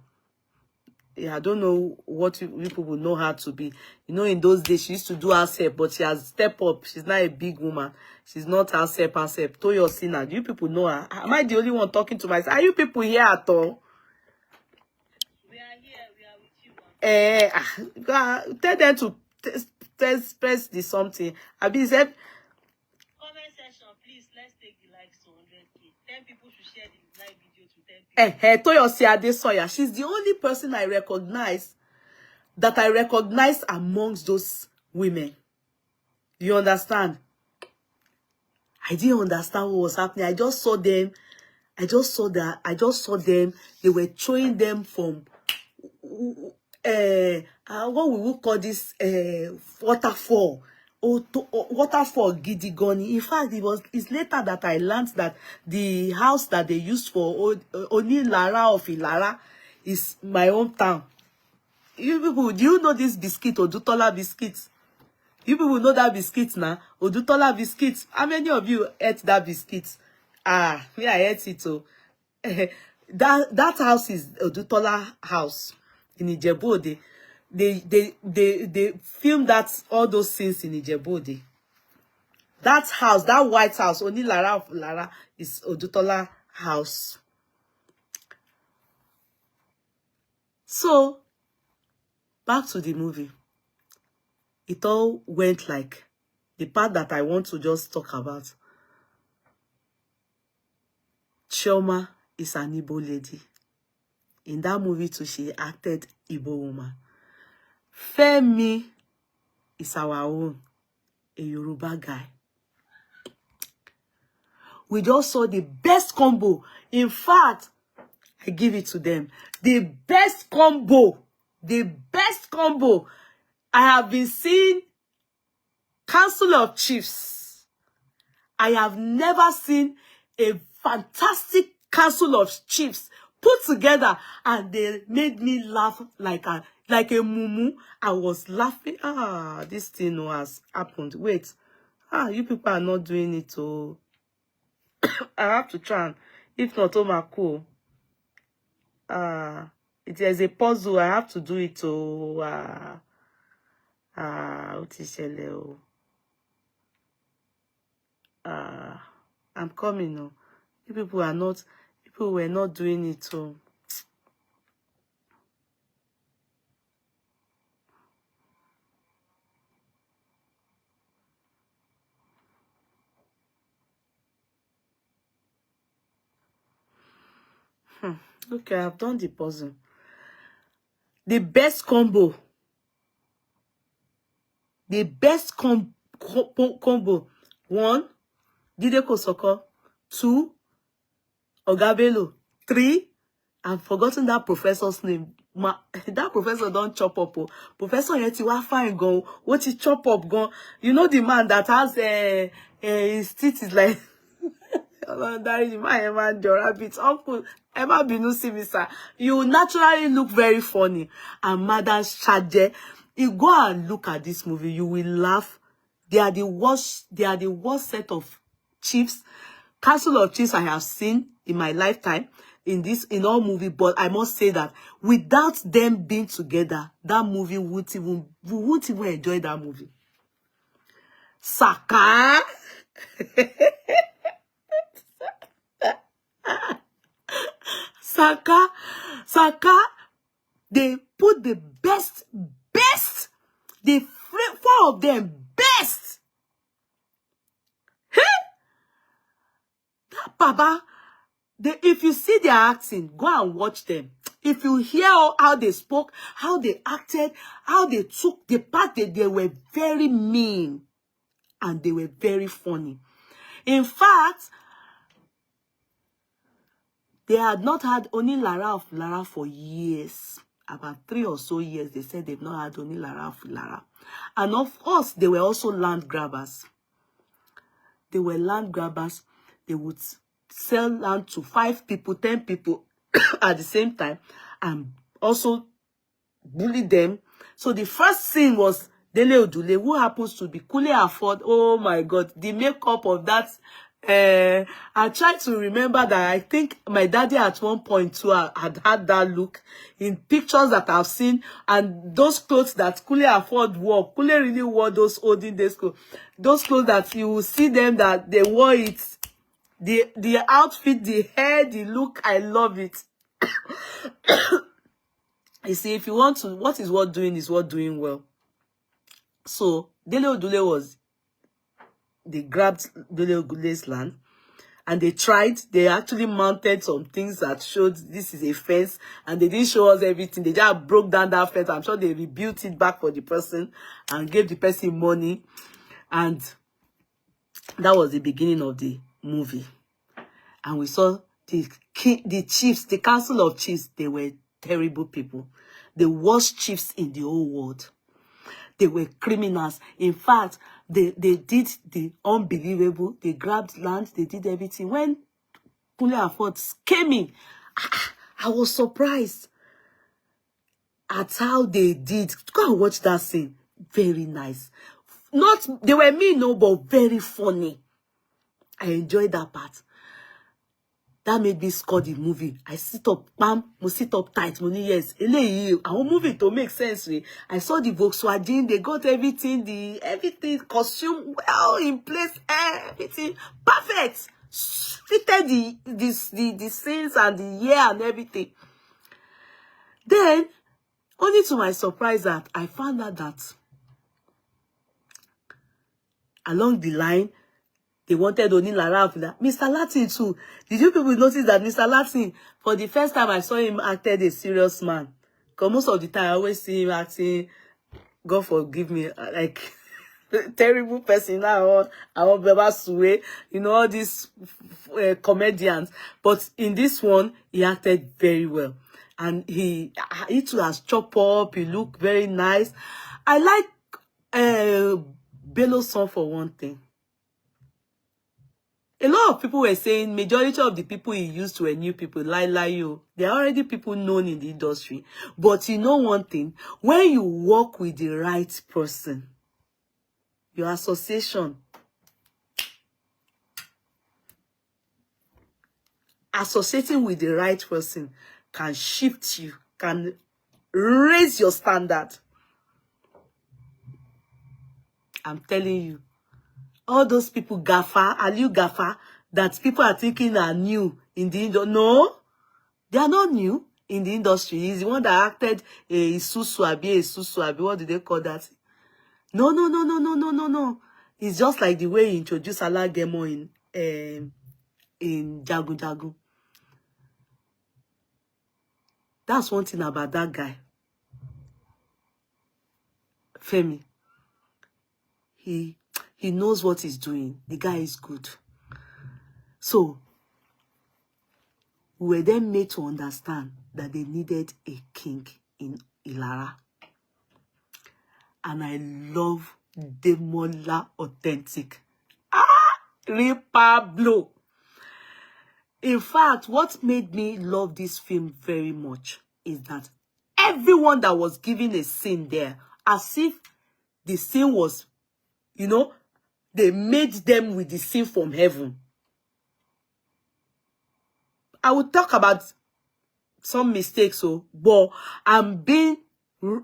Yeah, I don't know what you people will know her to be. You know, in those days, she used to do herself, but she has stepped up. She's not a big woman. She's not herself. Toyosi now. Do you people know her? Am I the only one talking to myself? Are you people here at all? We are here. We are with you. Tell them to press the something. Abi said, Comment section, please. Let's take the likes to 100K. 10 people should share the live video to 10 people. Toyosi Adesoya. She's the only person I recognize amongst those women. You understand? I didn't understand what was happening. I just saw them. They were throwing them from what we would call this waterfall. Waterfall Gidigoni. In fact, it's later that I learned that the house that they used for Oni Lara of Ilara is my hometown. You people, do you know this biscuit, Odutola biscuit? You people know that biscuit now, Odutola biscuit. How many of you ate that biscuit? Me, I ate it too. That house is Odutola house in Ijebu-Ode. They filmed all those scenes in Ijebu-Ode. That house, that white house, only Lara is Odutola house. So, back to the movie. It all went like the part that I want to just talk about. Chioma is an Igbo lady. In that movie too, she acted Igbo woman. Femi is our own, a Yoruba guy. We just saw the best combo. In fact, I give it to them. The best combo. The best combo. I have been seeing Council of Chiefs. I have never seen a fantastic Council of Chiefs put together, and they made me laugh like a mumu. I was laughing. This thing has happened. Wait. You people are not doing it. Oh, I have to try. If not, oh my cool. It is a puzzle. I have to do it. Oh, what is it? I'm coming. Oh, people are not. People were not doing it. Oh. Okay, I've done the puzzle. The best combo. The best combo. 1, Dide Kosoko. 2, Ogabelo. 3, I've forgotten that professor's name. That professor don't chop up. Oh. Professor yeti wa fine go. What he chop up go? You know the man that has his teeth is like that is my man the rabbit. Uncle Emma Binu see me, sir. You naturally look very funny. And Madam Shade, you go and look at this movie, you will laugh. They are the worst set of chiefs, Castle of Chiefs I have seen in my lifetime in all movie. But I must say that without them being together, that movie we won't even enjoy that movie. Saka. Saka, they put the best, the 4 of them best. That Baba, if you see their acting, go and watch them. If you hear how they spoke, how they acted, how they took the part, they were very mean and they were very funny. In fact, they had not had only Lara of Lara for years. About 3 or so years, they said they've not had only Lara of Lara. And of course, they were also land grabbers. They were land grabbers. They would sell land to 5 people, 10 people at the same time and also bully them. So the first scene was Dele Odule, who happens to be Kule Afford. Oh my God, the makeup of that. I tried to remember that I think my daddy at one point too had that look in pictures that I've seen, and those clothes that Kule Afford wore. Kule really wore those olden days clothes. Those clothes that you will see them that they wore it. The outfit, the hair, the look, I love it. You see, if you want to, what is worth doing is worth doing well. So Dele Odule they grabbed Dele Odule's land and they actually mounted some things that showed this is a fence, and they didn't show us everything. They just broke down that fence. I'm sure they rebuilt it back for the person and gave the person money. And that was the beginning of the movie. And we saw the chiefs, the Council of Chiefs, they were terrible people. The worst chiefs in the whole world. They were criminals. In fact, they did the unbelievable. They grabbed land. They did everything. When Kule Afford came in, I was surprised at how they did. Go and watch that scene. Very nice. They were mean, no, but very funny. I enjoyed that part. That made me score the movie. I sit up, bam, I sit up tight. Money, yes. Our movie to make sense. I saw the Volkswagen, they got everything, everything, costume well in place, everything perfect. Fitted the scenes and the year and everything. Then, only to my surprise that I found out that along the line, they wanted only Lara of that. Mr. Latin too. Did you people notice that Mr. Latin, for the first time I saw him acted a serious man? Because most of the time I always see him acting, God forgive me, like terrible person now. I want Beba Sue, you know, all these comedians. But in this one, he acted very well. And he too has chopped up. He looked very nice. I like Bello's song for one thing. A lot of people were saying majority of the people he used were new people. Lie. They are already people known in the industry. But you know one thing, when you work with the right person, your associating with the right person can shift you, can raise your standard. I'm telling you, all those people gaffer, Aliu gaffer, that people are thinking are new in the industry. No, they are not new in the industry. He's the one that acted a Susu, what do they call that? No. It's just like the way he introduced Alagemo in Jagun Jagun. That's one thing about that guy. Femi. He knows what he's doing. The guy is good. So, we were then made to understand that they needed a king in Ilara. And I love Demola Authentic. Pablo. In fact, what made me love this film very much is that everyone that was given a scene there, as if the scene was, you know, they made them with the scene from heaven. I will talk about some mistakes, but I'm being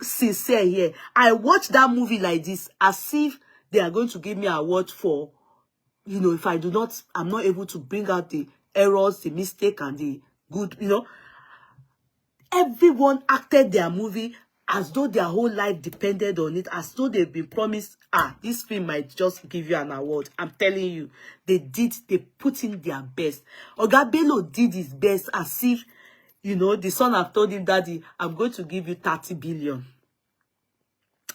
sincere here. I watched that movie like this as if they are going to give me an award for, you know, if I'm not able to bring out the errors, the mistake, and the good, you know. Everyone acted their movie as though their whole life depended on it, as though they've been promised, this film might just give you an award. I'm telling you, they put in their best. Oga Bello did his best as if, you know, the son have told him, Daddy, I'm going to give you 30 billion.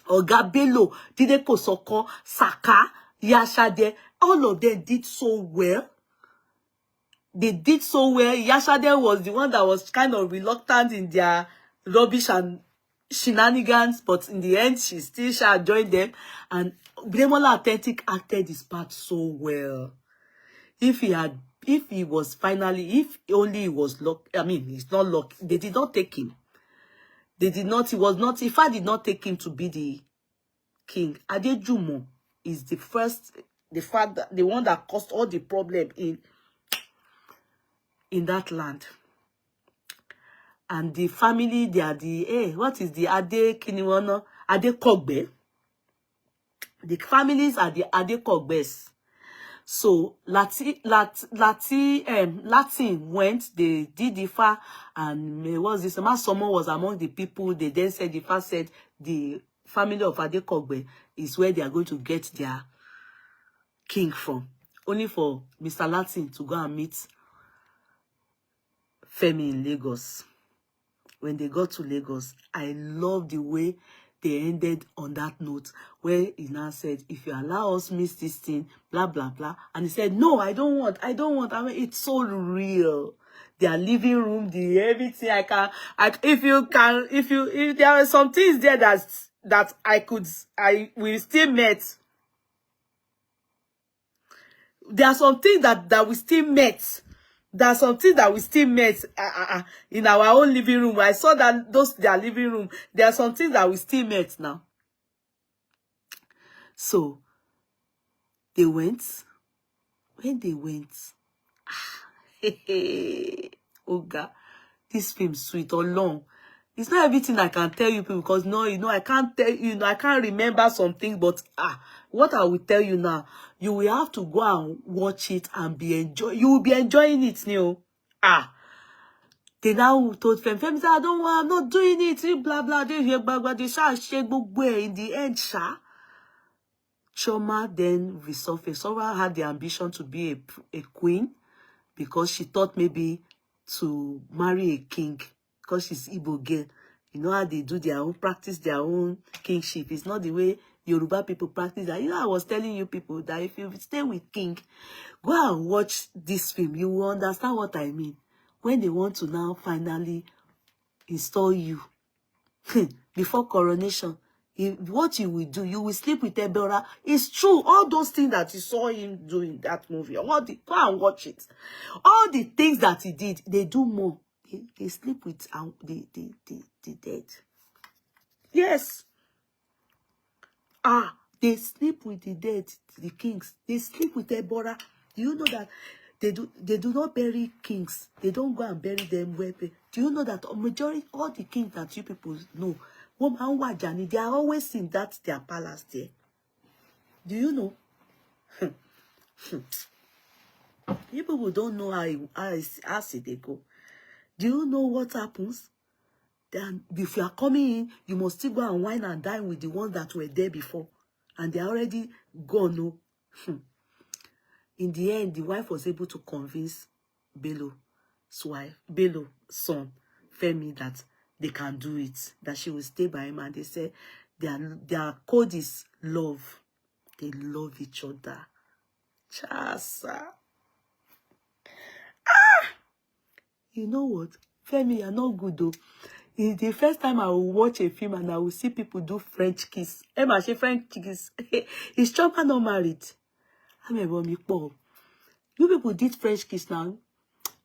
Oga Bello, Dide Kosoko, Saka, Yashade, all of them did so well. They did so well. Yashade was the one that was kind of reluctant in their rubbish and shenanigans, but in the end, she still joined them. And Demola Authentic acted his part so well. If he was lucky, I mean, he's not lucky. They did not take him. Ifa did not take him to be the king. Adejumo is the one that caused all the problem in that land. And the family, they are what is the Ade Kiniwono? Ade Kogbe. The families are the Ade Kogbes. So Latin went, they did Ifa, and what's this? Someone was among the people. They then said Ifa said the family of Ade Kogbe is where they are going to get their king from. Only for Mr. Latin to go and meet Femi in Lagos. When they got to Lagos, I love the way they ended on that note, where he now said, if you allow us miss this thing, blah, blah, blah. And he said, no, I don't want. I mean, it's so real. Their living room, everything if there are some things there we still met. There are some things that we still met. There are some things that we still met in our own living room. I saw that their living room. There are some things that we still met now. So they went. When they went, oh God, this film sweet or long. It's not everything I can tell you people, because no, you know, I can't tell you, I can't remember something, but what I will tell you now, you will have to go and watch it and you will be enjoying it, you know. They now told Femi said, I'm not doing it, blah blah, they shake in the end, Choma then resurfaced. Sora had the ambition to be a queen, because she thought maybe to marry a king, because she's Igbo girl. You know how they do practice their own kingship. It's not the way Yoruba people practice that. You know, I was telling you people that if you stay with king, go and watch this film. You will understand what I mean. When they want to now finally install you before coronation, what you will do, you will sleep with Ebora. It's true. All those things that you saw him do in that movie, go and watch it. All the things that he did, they do more. They sleep with the dead. Yes. They sleep with the dead, the kings. They sleep with Ebora. Do you know that They do not bury kings. They don't go and bury them where. Do you know that majority all the kings that you people know, they are always in that their palace there. Do you know? You people don't know how they go. Do you know what happens? Then if you are coming in, you must still go and wine and dine with the ones that were there before. And they are already gone. No. In the end, the wife was able to convince Bello's son, Femi, that they can do it, that she will stay by him. And they said their code is love. They love each other. Chasa. You know what? Femi, you're not good though. It's the first time I will watch a film and I will see people do French kiss. Emma, she French kiss. Is Chopper not married? You people did French kiss now.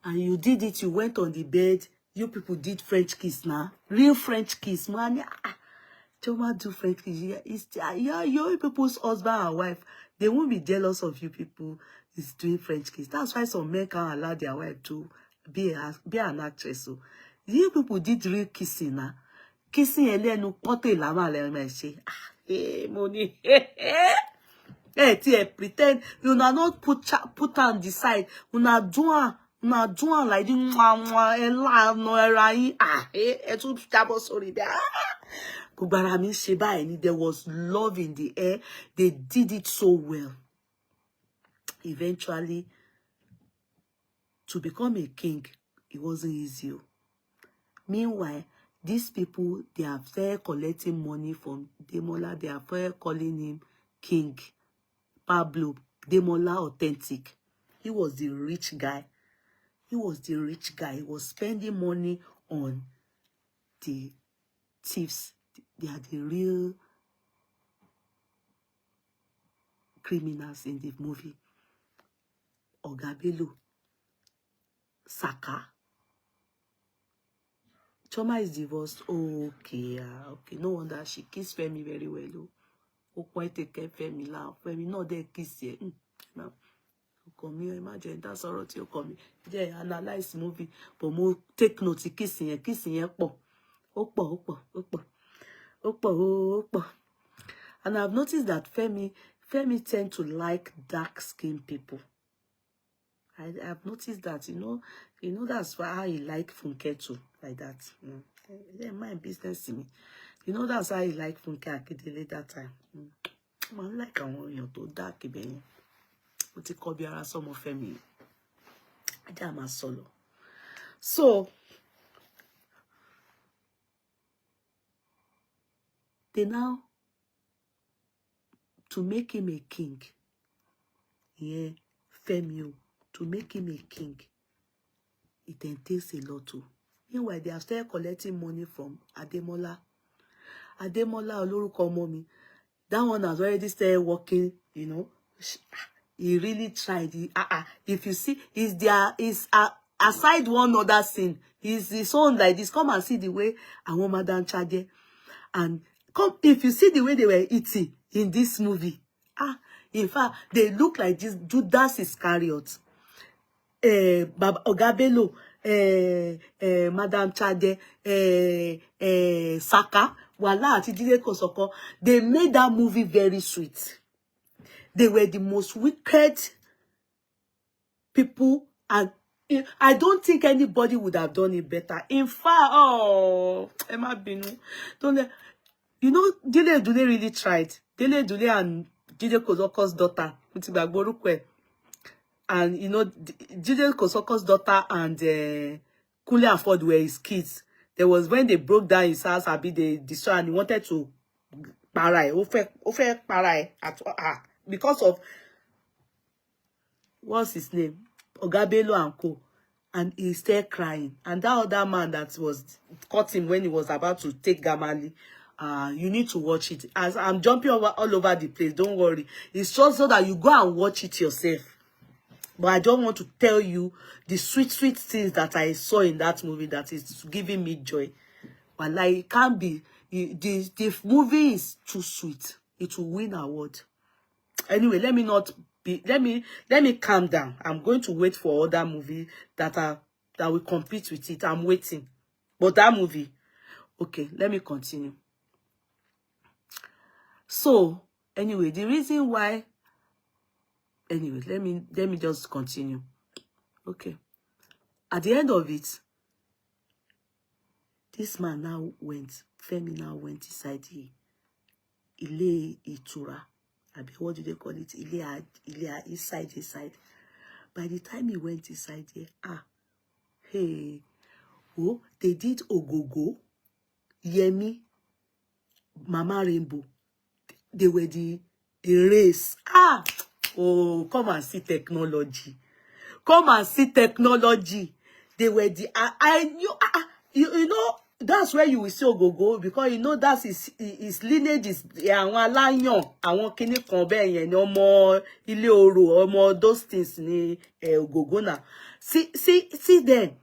And you did it, you went on the bed. You people did French kiss now. Real French kiss, man. Choma do French kiss. It's your people's husband and wife. They won't be jealous of you people is doing French kiss. That's why some men can't allow their wife to be an actress. So you people did real kissing now. Kissing elenu poto ilama le me say. Money. Pretend you not put on the side. Una do like the there was love in the air. They did it so well. Eventually, to become a king, it wasn't easy. Meanwhile, these people, they are fair collecting money from Demola. They are fair calling him King Pablo Demola Authentic. He was the rich guy. He was the rich guy. He was spending money on the thieves. They are the real criminals in the movie. Ogabelo, Saka. Choma is divorced. Okay, okay. No wonder she kissed Femi very well. Oh, quite take care Femi now. Femi not there kiss here. Now, come here, imagine that's all right. You come here. Yeah, analyze movie, but more take note. Kissing here. Opo. And I've noticed that Femi tend to like dark-skinned people. I've noticed that, you know that's why I like Funke too, like that. Yeah, my business to me. You know that's why I like Funke Akindele that time. I like you to dark again. But it could be some of Femi. I am a solo. So they now to make him a king. Yeah, Femi. To make him a king, it entails a lot too. Meanwhile, they are still collecting money from Ademola. Ademola Oloruko Mommy. That one has already started working, you know. He really tried. If you see, aside one other scene, his own like this. Come and see the way I want Madam Chade. And come, if you see the way they were eating in this movie, in fact, they look like this Judas Iscariot. Baba Ogabelo, Madam Chade, Saka, Wala ati Jide Kosoko, they made that movie very sweet. They were the most wicked people, and I don't think anybody would have done it better. In fact, Emma Binu, you know, Dele Dule really tried. Dele Dule and Jide Kosoko's daughter, and you know, Jide Kosoko's daughter and Kule and Ford were his kids. There was when they broke down his house, they destroyed, and he wanted to parai, because of what's his name, Ogabelo and Co. And he started crying. And that other man that was caught him when he was about to take Gamali, you need to watch it. As I'm jumping all over the place, don't worry. It's just so that you go and watch it yourself. But I don't want to tell you the sweet things that I saw in that movie that is giving me joy. But like, it can't be. The movie is too sweet. It will win award. Anyway, let me not let me calm down. I'm going to wait for other movie that will compete with it. I'm waiting. But that movie, okay, let me continue. So, anyway, the reason why, anyway, let me just continue. Okay. At the end of it, this man now went, Femi now went inside the Ile Itura. What do they call it? Ile inside. By the time he went inside there, hey, oh, they did Ogogo, Yemi, Mama Rainbow. They were the race. Oh, come and see technology. Come and see technology. They were the I knew you know that's where you will see Ogogo, because you know that's his lineage is àwọn aláyàn, àwọn kíní kan bẹ́ẹ̀ yẹn ni ọmọ ilé oro, ọmọ those things ni Ogogo na. See then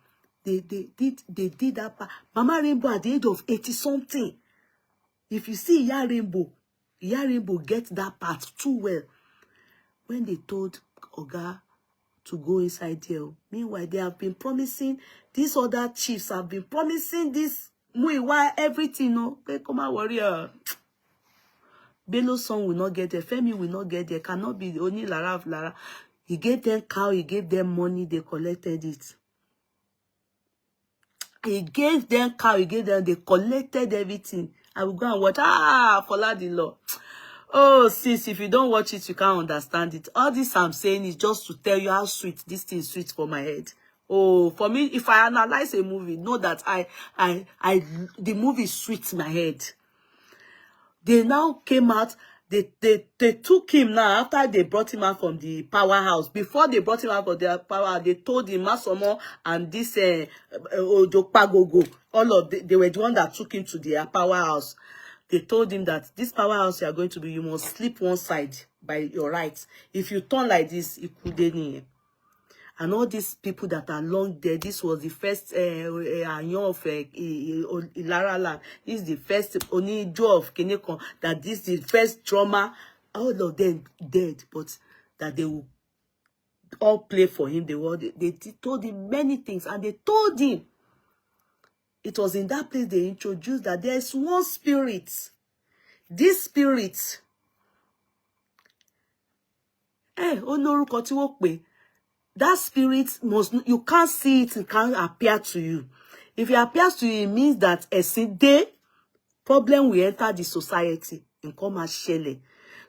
they did that part. Mama Rainbow at the age of 80 something. If you see Iya Rainbow get that part too well. When they told Oga to go inside there, meanwhile they have been promising, these other chiefs have been promising this Muiwa everything. No, they come out warrior. Bello's son will not get there. Femi will not get there. Cannot be only Lara of Lara. He gave them cow. He gave them money. They collected it. He gave them cow. He gave them. They collected everything. I will go and watch. Follow the law. Oh, sis, if you don't watch it, you can't understand it. All this I'm saying is just to tell you how sweet this thing is sweet for my head. Oh, for me, if I analyze a movie, know that the movie is sweet my head. They now came out. They took him now after they brought him out from the powerhouse. Before they brought him out from the powerhouse, they told him Masomo and this Ojopagogo, all of they were the one that took him to the powerhouse. They told him that this powerhouse you are going to be, you must sleep one side by your right. If you turn like this, it could any. And all these people that are long there, this was the first Anyon of Ilara land. This is the first Onijo of Kenekon. That this is the first drama. All of them dead, but that they will all play for him. They told him many things, and they told him. It was in that place they introduced that there is one spirit. This spirit, that spirit must, you can't see it, it can't appear to you. If it appears to you, it means that a day problem will enter the society and come as shele.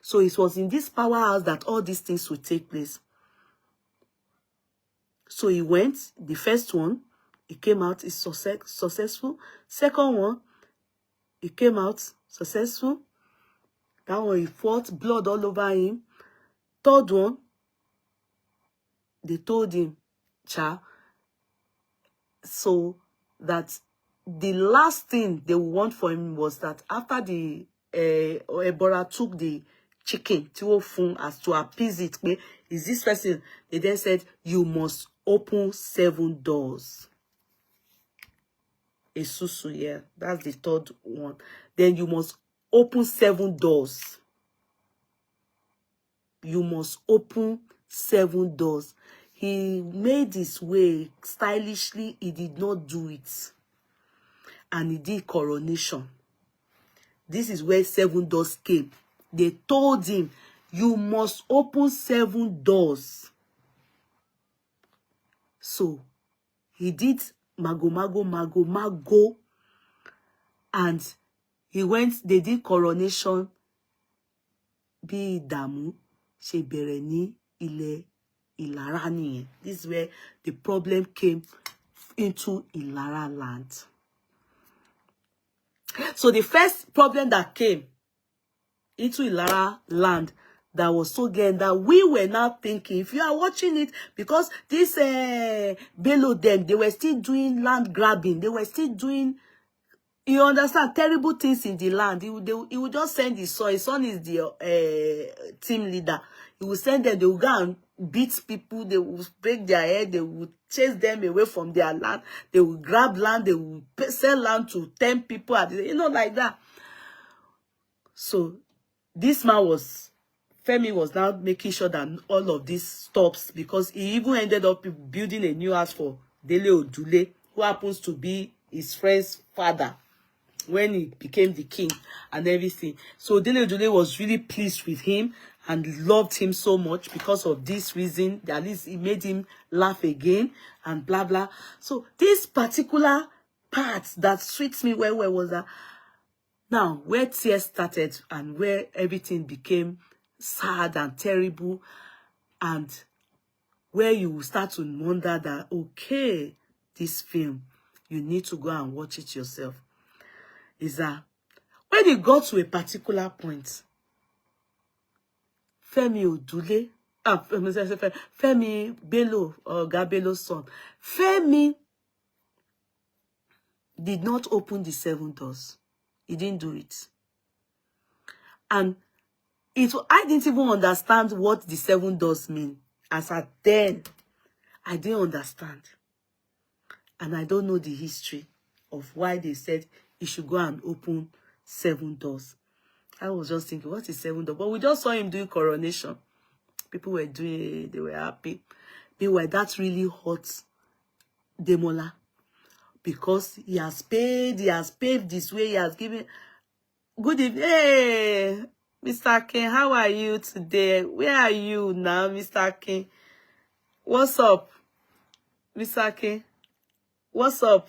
So it was in this powerhouse that all these things would take place. So he went, the first one, he came out, is successful. Second one, he came out successful. That one, he fought, blood all over him. Third one, they told him, so that the last thing they want for him was that after the Ebora took the chicken as to appease it, is this person? They then said, you must open 7 doors. Isusu, yeah, that's the third one. Then you must open 7 doors. You must open 7 doors. He made his way stylishly. He did not do it. And he did coronation. This is where 7 doors came. They told him, you must open 7 doors. So, he did mago. And he went, they did coronation. Bí Ìdààmú ṣe bẹ̀rẹ̀ ní ilẹ̀ Ìlara nìyẹn. This is where the problem came into Ìlara land. So the first problem that came into Ìlara land that was so again that we were now thinking, if you are watching it, because this Bello them, they were still doing land grabbing, they were still doing, you understand, terrible things in the land. He would just send his son. His son is the team leader. He will send them, they will go and beat people, they will break their head, they will chase them away from their land, they will grab land, they will sell land to 10 people, like that. So this man was Femi was now making sure that all of this stops, because he even ended up building a new house for Dele Odule, who happens to be his friend's father when he became the king and everything. So Dele Odule was really pleased with him and loved him so much because of this reason. At least it made him laugh again and blah blah. So this particular part that sweets me well was that now where tears started and where everything became sad and terrible, and where you start to wonder that, okay, this film, you need to go and watch it yourself, is that when it got to a particular point, Femi Odule, Femi Bello, or Gabelo's son, Femi did not open the 7 doors. He didn't do it. And I didn't even understand what the 7 doors mean. As at then, I didn't understand. And I don't know the history of why they said he should go and open 7 doors. I was just thinking, what is 7 doors? But we just saw him doing coronation. People were doing it, they were happy. Meanwhile, that really hurt Demola. Because he has paved this way, he has given... Good evening. Hey, Mr. King, how are you today? Where are you now, Mr. King? What's up, Mr. King? What's up?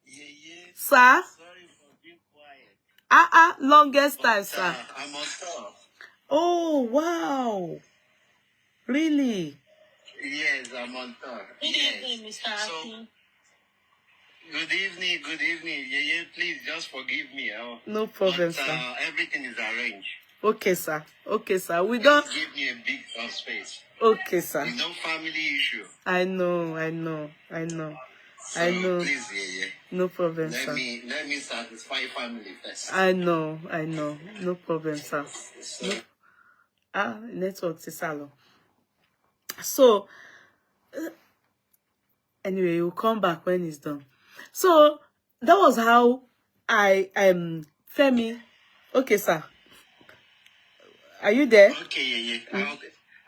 Yeah. Sir? Sorry for being quiet. Longest time, sir. I'm on top. Oh, wow. Really? Yes, I'm on top. Good Yes. evening, Mr. So, Akin. good evening. Yeah, please just forgive me. No problem, but, sir. everything is arranged. Okay, sir. Okay, sir. We Just don't... give me a big space. Okay, sir. It's no family issue. I know. So I know. please, yeah. No problem, Let sir. me satisfy family first. I know. No problem, sir. So, Network is salon. So, anyway, we'll come back when it's done. So, that was how Femi. Okay, sir. Are you there? okay, yeah.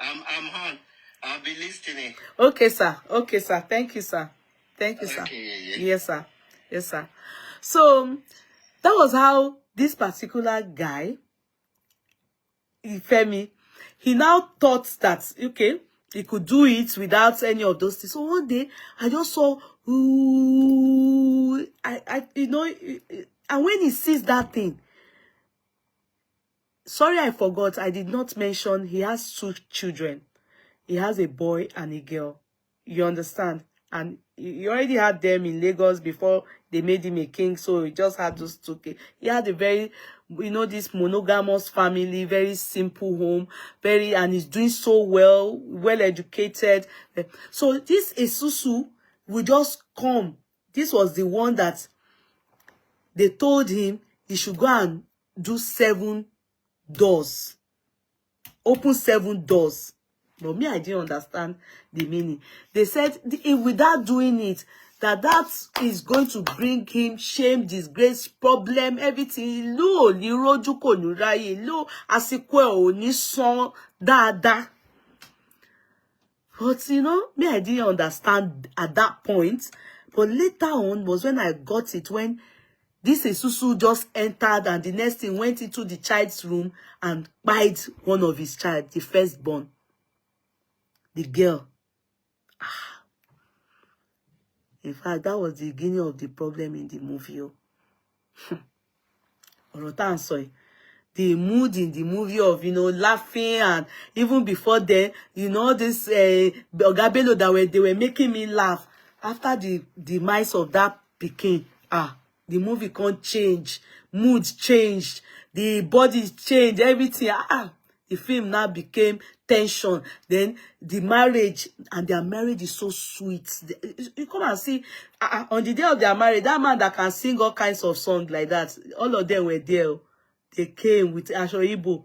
I'm on. I'll be listening. Okay, sir. Okay, sir. Thank you, sir. Thank you, sir. Okay, yeah. Yes, sir. Yes, sir. So, that was how this particular guy, Femi, he now thought that, okay, he could do it without any of those things. So one day, I just saw, you know, and when he sees that thing, sorry, I forgot, I did not mention he has 2 children. He has a boy and a girl. You understand? And he already had them in Lagos before they made him a king. So he just had those 2 kids. He had a very, you know, this monogamous family, very simple home, and he's doing so well, well educated. So this Esusu will just come. This was the one that they told him he should go and do 7 doors. Open 7 doors. But me, I didn't understand the meaning. They said, without doing it, that is going to bring him shame, disgrace, problem, everything. Lo, ni roju ko ni raye. Lo, àsìkò ẹ̀ ò ní san dáadáa. But, you know, me, I didn't understand at that point. But later on was when I got it, when this Esusu just entered and the next thing went into the child's room and bite one of his child, the firstborn. The girl. In fact, that was the beginning of the problem in the movie. The mood in the movie of, you know, laughing, and even before then, you know, this Ogabelo that they were making me laugh. After the demise of that Peking, the movie can't change. Mood changed. The body changed. Everything. The film now became tension. Then the marriage, and their marriage is so sweet. You come and see, on the day of their marriage, that man that can sing all kinds of songs like that, all of them were there. They came with Asho Igbo.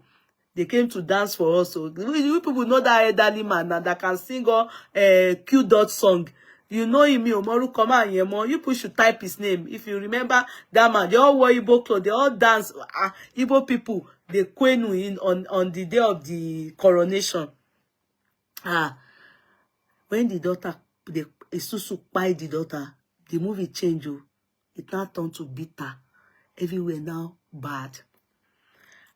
They came to dance for us. So you people know that elderly man that can sing all Q dot song. You know him, Omoru Koma Yemo. You people should type his name. If you remember that man, they all wore Igbo clothes. They all dance. Igbo people, the Queen in on the day of the coronation. When the daughter, the Isusu buy the daughter, the movie changed. It now turned to bitter. Everywhere now bad.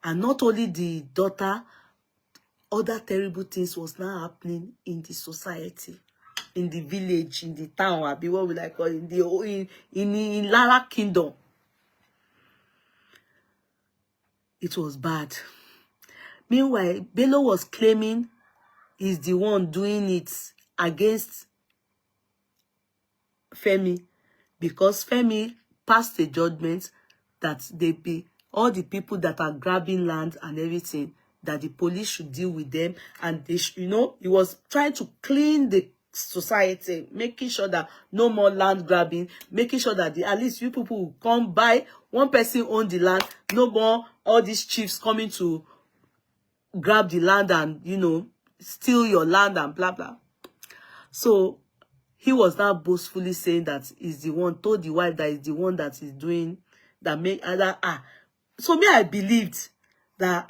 And not only the daughter, other terrible things was now happening in the society, in the village, in the town, what we like call it, in Lara Kingdom. It was bad. Meanwhile, Bello was claiming he's the one doing it against Femi, because Femi passed a judgment that they be all the people that are grabbing land and everything, that the police should deal with them, and they should, he was trying to clean the society, making sure that no more land grabbing, making sure that at least you people will come by, one person own the land, no more all these chiefs coming to grab the land and steal your land and blah blah. So he was now boastfully saying that he's the one, told the wife that is the one that is doing that, make other so me, I believed that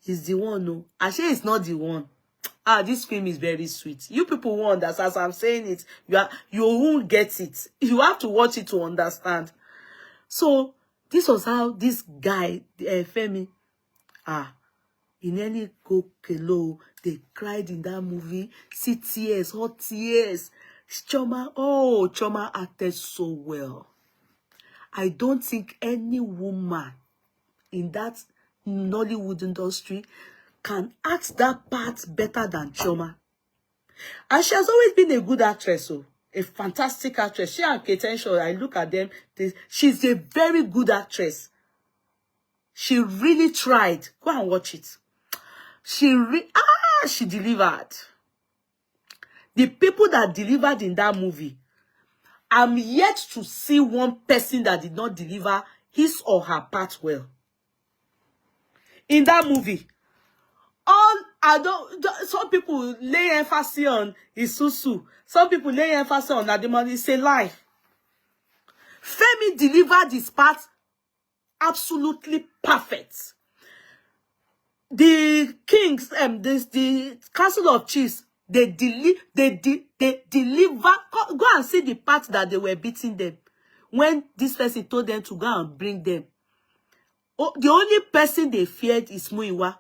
he's the one. No, actually it's not the one. This film is very sweet. You people won't understand. As I'm saying it, you won't get it. You have to watch it to understand. So this was how this guy, Femi, he nearly go kelo. They cried in that movie. See tears, hot tears. Choma acted so well. I don't think any woman in that Nollywood industry can act that part better than Choma. And she has always been a good actress, a fantastic actress. She and Ketenshaw, I look at them, she's a very good actress. She really tried. Go and watch it. She delivered. The people that delivered in that movie, I'm yet to see one person that did not deliver his or her part well. In that movie, some people lay emphasis on Isusu. Some people lay emphasis on Adebayo. It's a lie. Femi delivered his part absolutely perfect. The kings, the Council of Chiefs, they deliver. Go and see the part that they were beating them. When this person told them to go and bring them. The only person they feared is Muiwa,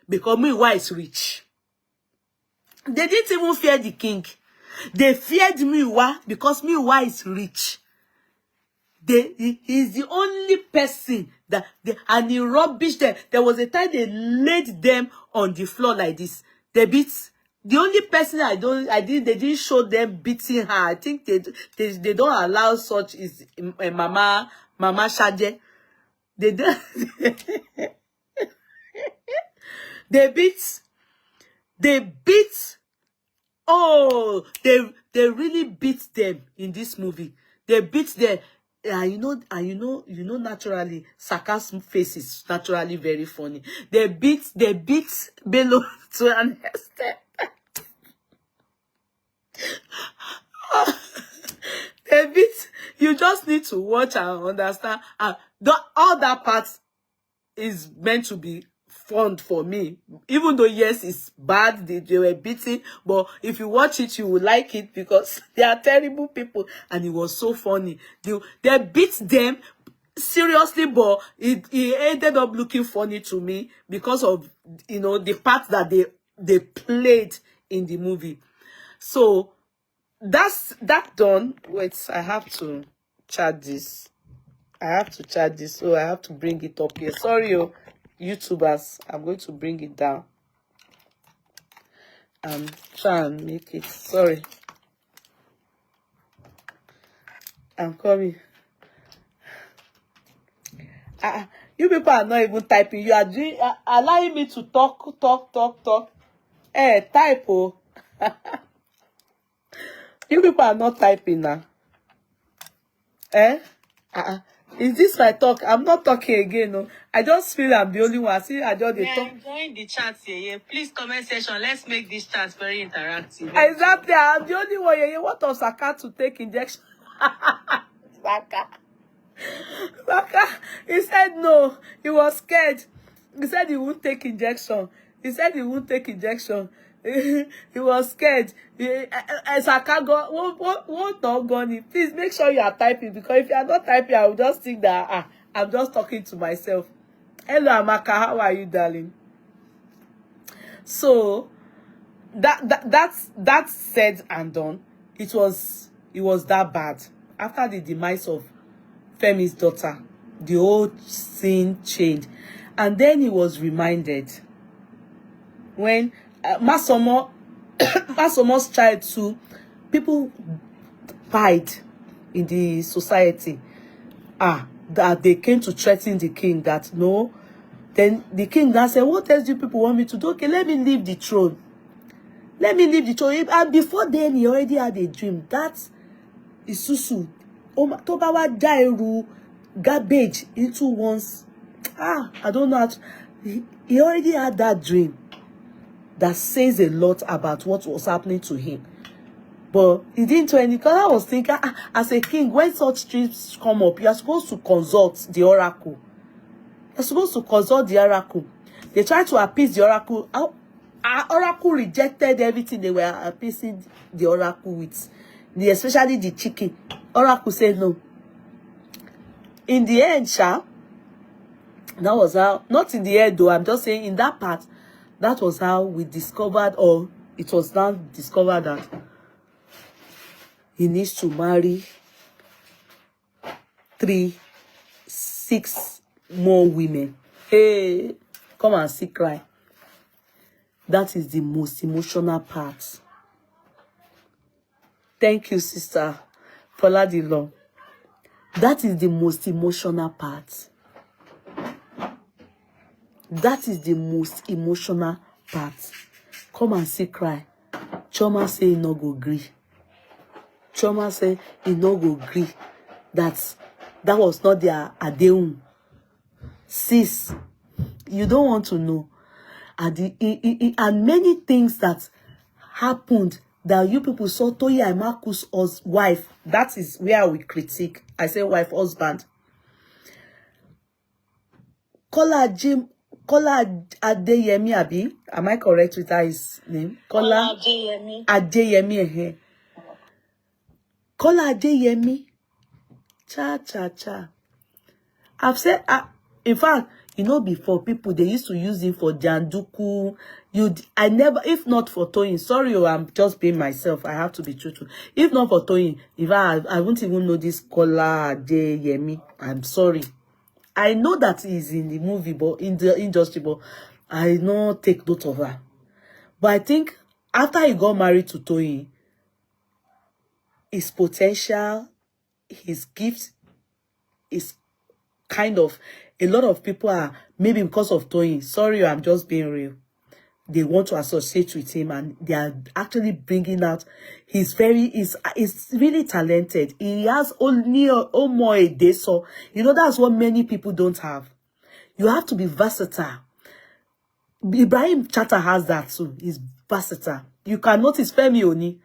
because Muiwa is rich. They didn't even fear the king. They feared Muiwa because Muiwa is rich. He's the only person and he rubbished them. There was a time they laid them on the floor like this. They beat. The only person they didn't show them beating her. I think they don't allow such is Mama Shaje. They don't. They beat. They really beat them in this movie. They beat them. You know, naturally, sarcasm face is naturally very funny. They beat Bello to an extent. They beat. You just need to watch and understand. All that part is meant to be fun for me. Even though, yes, it's bad, they were beating, but if you watch it, you will like it because they are terrible people, and it was so funny. They beat them seriously, but it ended up looking funny to me because of, the part that they played in the movie. So that's done. Wait, I have to chat this. So I have to bring it up here. Sorry, YouTubers, I'm going to bring it down and try and make it. Sorry, I'm coming. You people are not even typing. You are doing, allowing me to talk. Type. You people are not typing now. Is this my talk? I'm not talking again, no. I just feel I'm the only one. See, I just talk. Enjoying the chat here. Please comment section. Let's make this chat very interactive. Exactly. I'm the only one here. What of Saka to take injection? Saka. He said no. He was scared. He said he won't take injection. He said he won't take injection. He was scared. As a cargo, won't not gone. Please make sure you are typing, because if you are not typing, I will just think that I'm just talking to myself. Hello, Amaka. How are you, darling? So that's said and done. It was that bad. After the demise of Femi's daughter, the whole scene changed, and then he was reminded when Masomo's child too, people died in the society. That they came to threaten the king that no. Then the king now said, what else do people want me to do? Okay, let me leave the throne. Let me leave the throne. And before then, he already had a dream. That is Susu. Tobawa Jairu garbage into one's. I don't know how to. He already had that dream that says a lot about what was happening to him. But he didn't do anything. Because I was thinking, as a king, when such dreams come up, you are supposed to consult the oracle. You're supposed to consult the oracle. They tried to appease the oracle. Our oracle rejected everything they were appeasing the oracle with. Especially the chicken. Oracle said no. In the end, that was how, not in the end though, I'm just saying in that part, that was how we discovered, or it was now discovered that he needs to marry 6 more women. Hey, come and see cry. That is the most emotional part. Thank you, sister Poladilo. That is the most emotional part. That is the most emotional part. Come and see cry. Choma say he no go gree. Choma say he no go gree. That was not their adeum. Sis, you don't want to know. And many things that happened that you people saw Toyi and Marcus' wife. That is where we critique. I say wife, husband. Kola Adeyemi Abi. Am I correct with his name? Kola Adeyemi. Kola Adeyemi. Cha. I've said, in fact, you know, before people, they used to use him for Janduku. I never, if not for Toyin, sorry, I'm just being myself. I have to be truthful. If not for Toyin, if I wouldn't even know this Kola Adeyemi. I'm sorry. I know that he's in the movie, but in the industry, but I don't take note of her. But I think after he got married to Toyin, his potential, his gift is kind of, a lot of people are, maybe because of Toyin, sorry, I'm just being real, they want to associate with him, and they are actually bringing out, he's really talented. He has only a day, so you know that's what many people don't have. You have to be versatile. Ibrahim Chatta has that too. He's versatile. You can notice Femi Oni,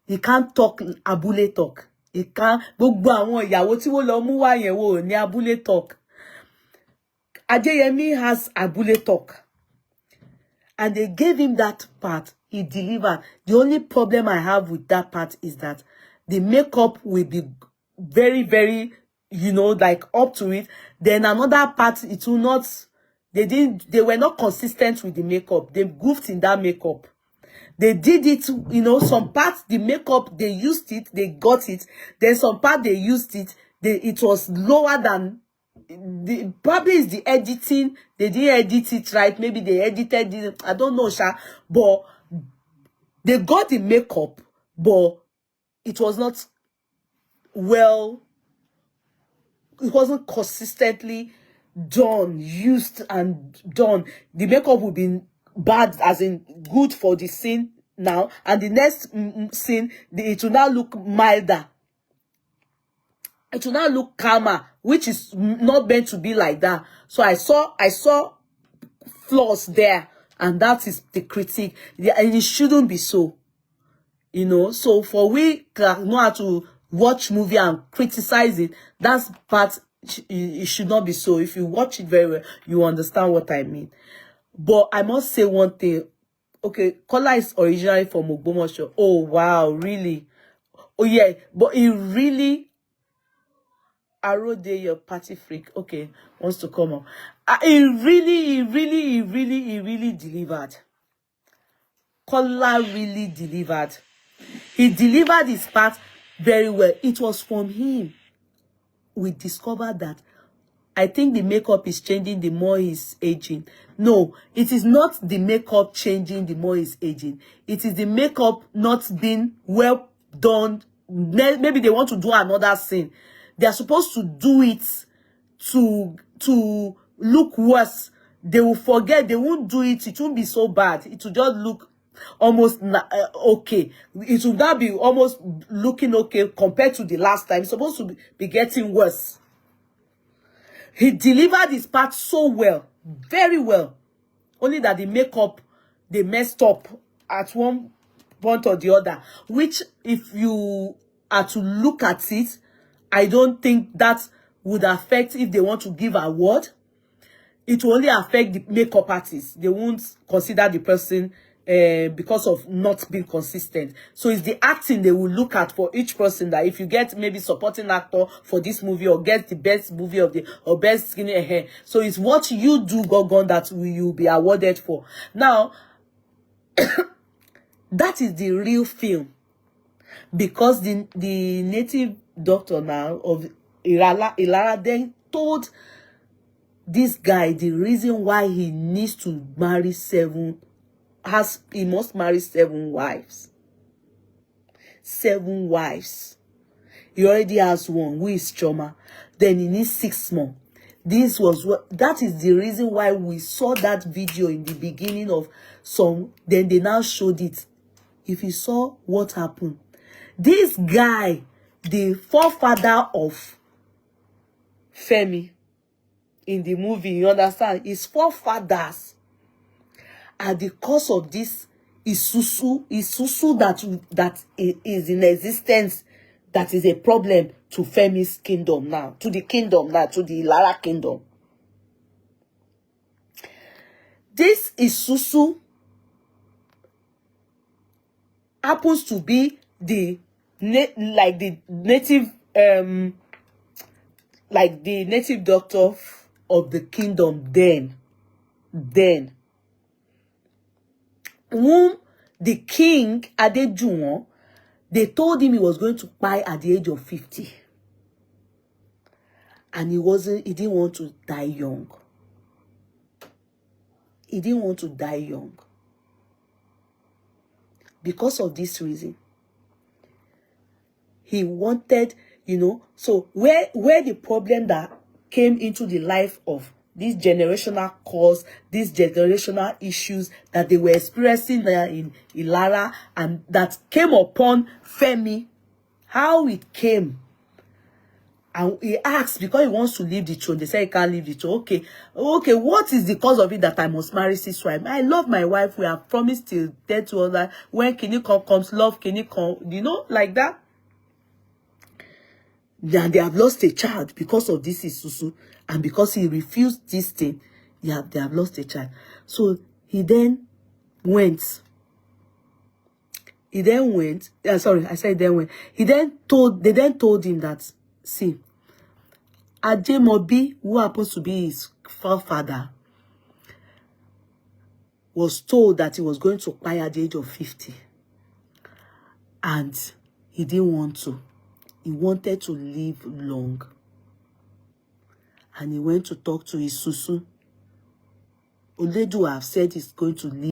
he can't talk abule talk. He can't gbogbo àwọn ìyàwó tí wọ́n lọ mú wá yẹn wò ní abule talk. Adeyemi has abule talk. And they gave him that part. He delivered. The only problem I have with that part is that the makeup will be very, very, you know, like up to it. Then another part, it will not, they were not consistent with the makeup. They goofed in that makeup. They did it, you know, some parts, the makeup, they used it, they got it. Then some part they used it, it was lower than, probably is the editing. They didn't edit it right. Maybe they edited it. I don't know, Sha. But they got the makeup, but it was not well. It wasn't consistently done, used and done. The makeup would be bad, as in good for the scene now, and the next scene, it will now look milder. It will now look calmer, which is not meant to be like that. So I saw flaws there, and that is the critique. And it shouldn't be so, you know. So for we know how to watch movie and criticize it, that part it should not be so. If you watch it very well, you understand what I mean. But I must say one thing. Okay, Kola is originally from Ogbomoso. Oh, wow, really? Oh, yeah, but he really, Arode, your party freak, okay, wants to come up. He really delivered. Kola really delivered. He delivered his part very well. It was from him we discovered that I think the makeup is changing the more he's aging. No, it is not the makeup changing the more he's aging. It is the makeup not being well done. Maybe they want to do another scene. They are supposed to do it to look worse. They will forget. They won't do it. It won't be so bad. It will just look almost okay. It will now be almost looking okay compared to the last time. It's supposed to be getting worse. He delivered his part so well, very well. Only that the makeup, they messed up at one point or the other. Which, if you are to look at it, I don't think that would affect if they want to give an award. It will only affect the makeup artist. They won't consider the person because of not being consistent. So it's the acting they will look at for each person, that if you get maybe supporting actor for this movie or get the best movie of the or best skinny hair. So it's what you do, Gogon, that you'll be awarded for. Now, that is the real film. Because the native doctor now of Ilara then told this guy the reason why he needs to marry he must marry 7 wives. 7 wives. He already has 1, who is Choma. Then he needs 6 more. That is the reason why we saw that video in the beginning of some. Then they now showed it. If you saw what happened, this guy, the forefather of Femi in the movie, you understand, his forefathers, at the cause of this isusu that is in existence, that is a problem to Femi's kingdom now, to the Lara kingdom. This isusu happens to be the native doctor of the kingdom then. Whom the king Adejuwon, they told him he was going to die at the age of 50. And he didn't want to die young. He didn't want to die young. Because of this reason. He wanted, so where the problem that came into the life of these generational cause, these generational issues that they were experiencing there in Ilara, and that came upon Femi, how it came. And he asked, because he wants to leave the throne. They say he can't leave the throne. Okay, what is the cause of it that I must marry 6 wives? I love my wife. We have promised till death to other. When Kini comes, love Kini come, like that. Then they have lost a child because of this isusu, and because he refused this thing, they have lost a child. So he then went. He then told him that, see, Ademobi, who happens to be his forefather, was told that he was going to die at the age of 50. And he didn't want to. He wanted to live long. And he went to talk to his susu. Oledu have said he's going to live.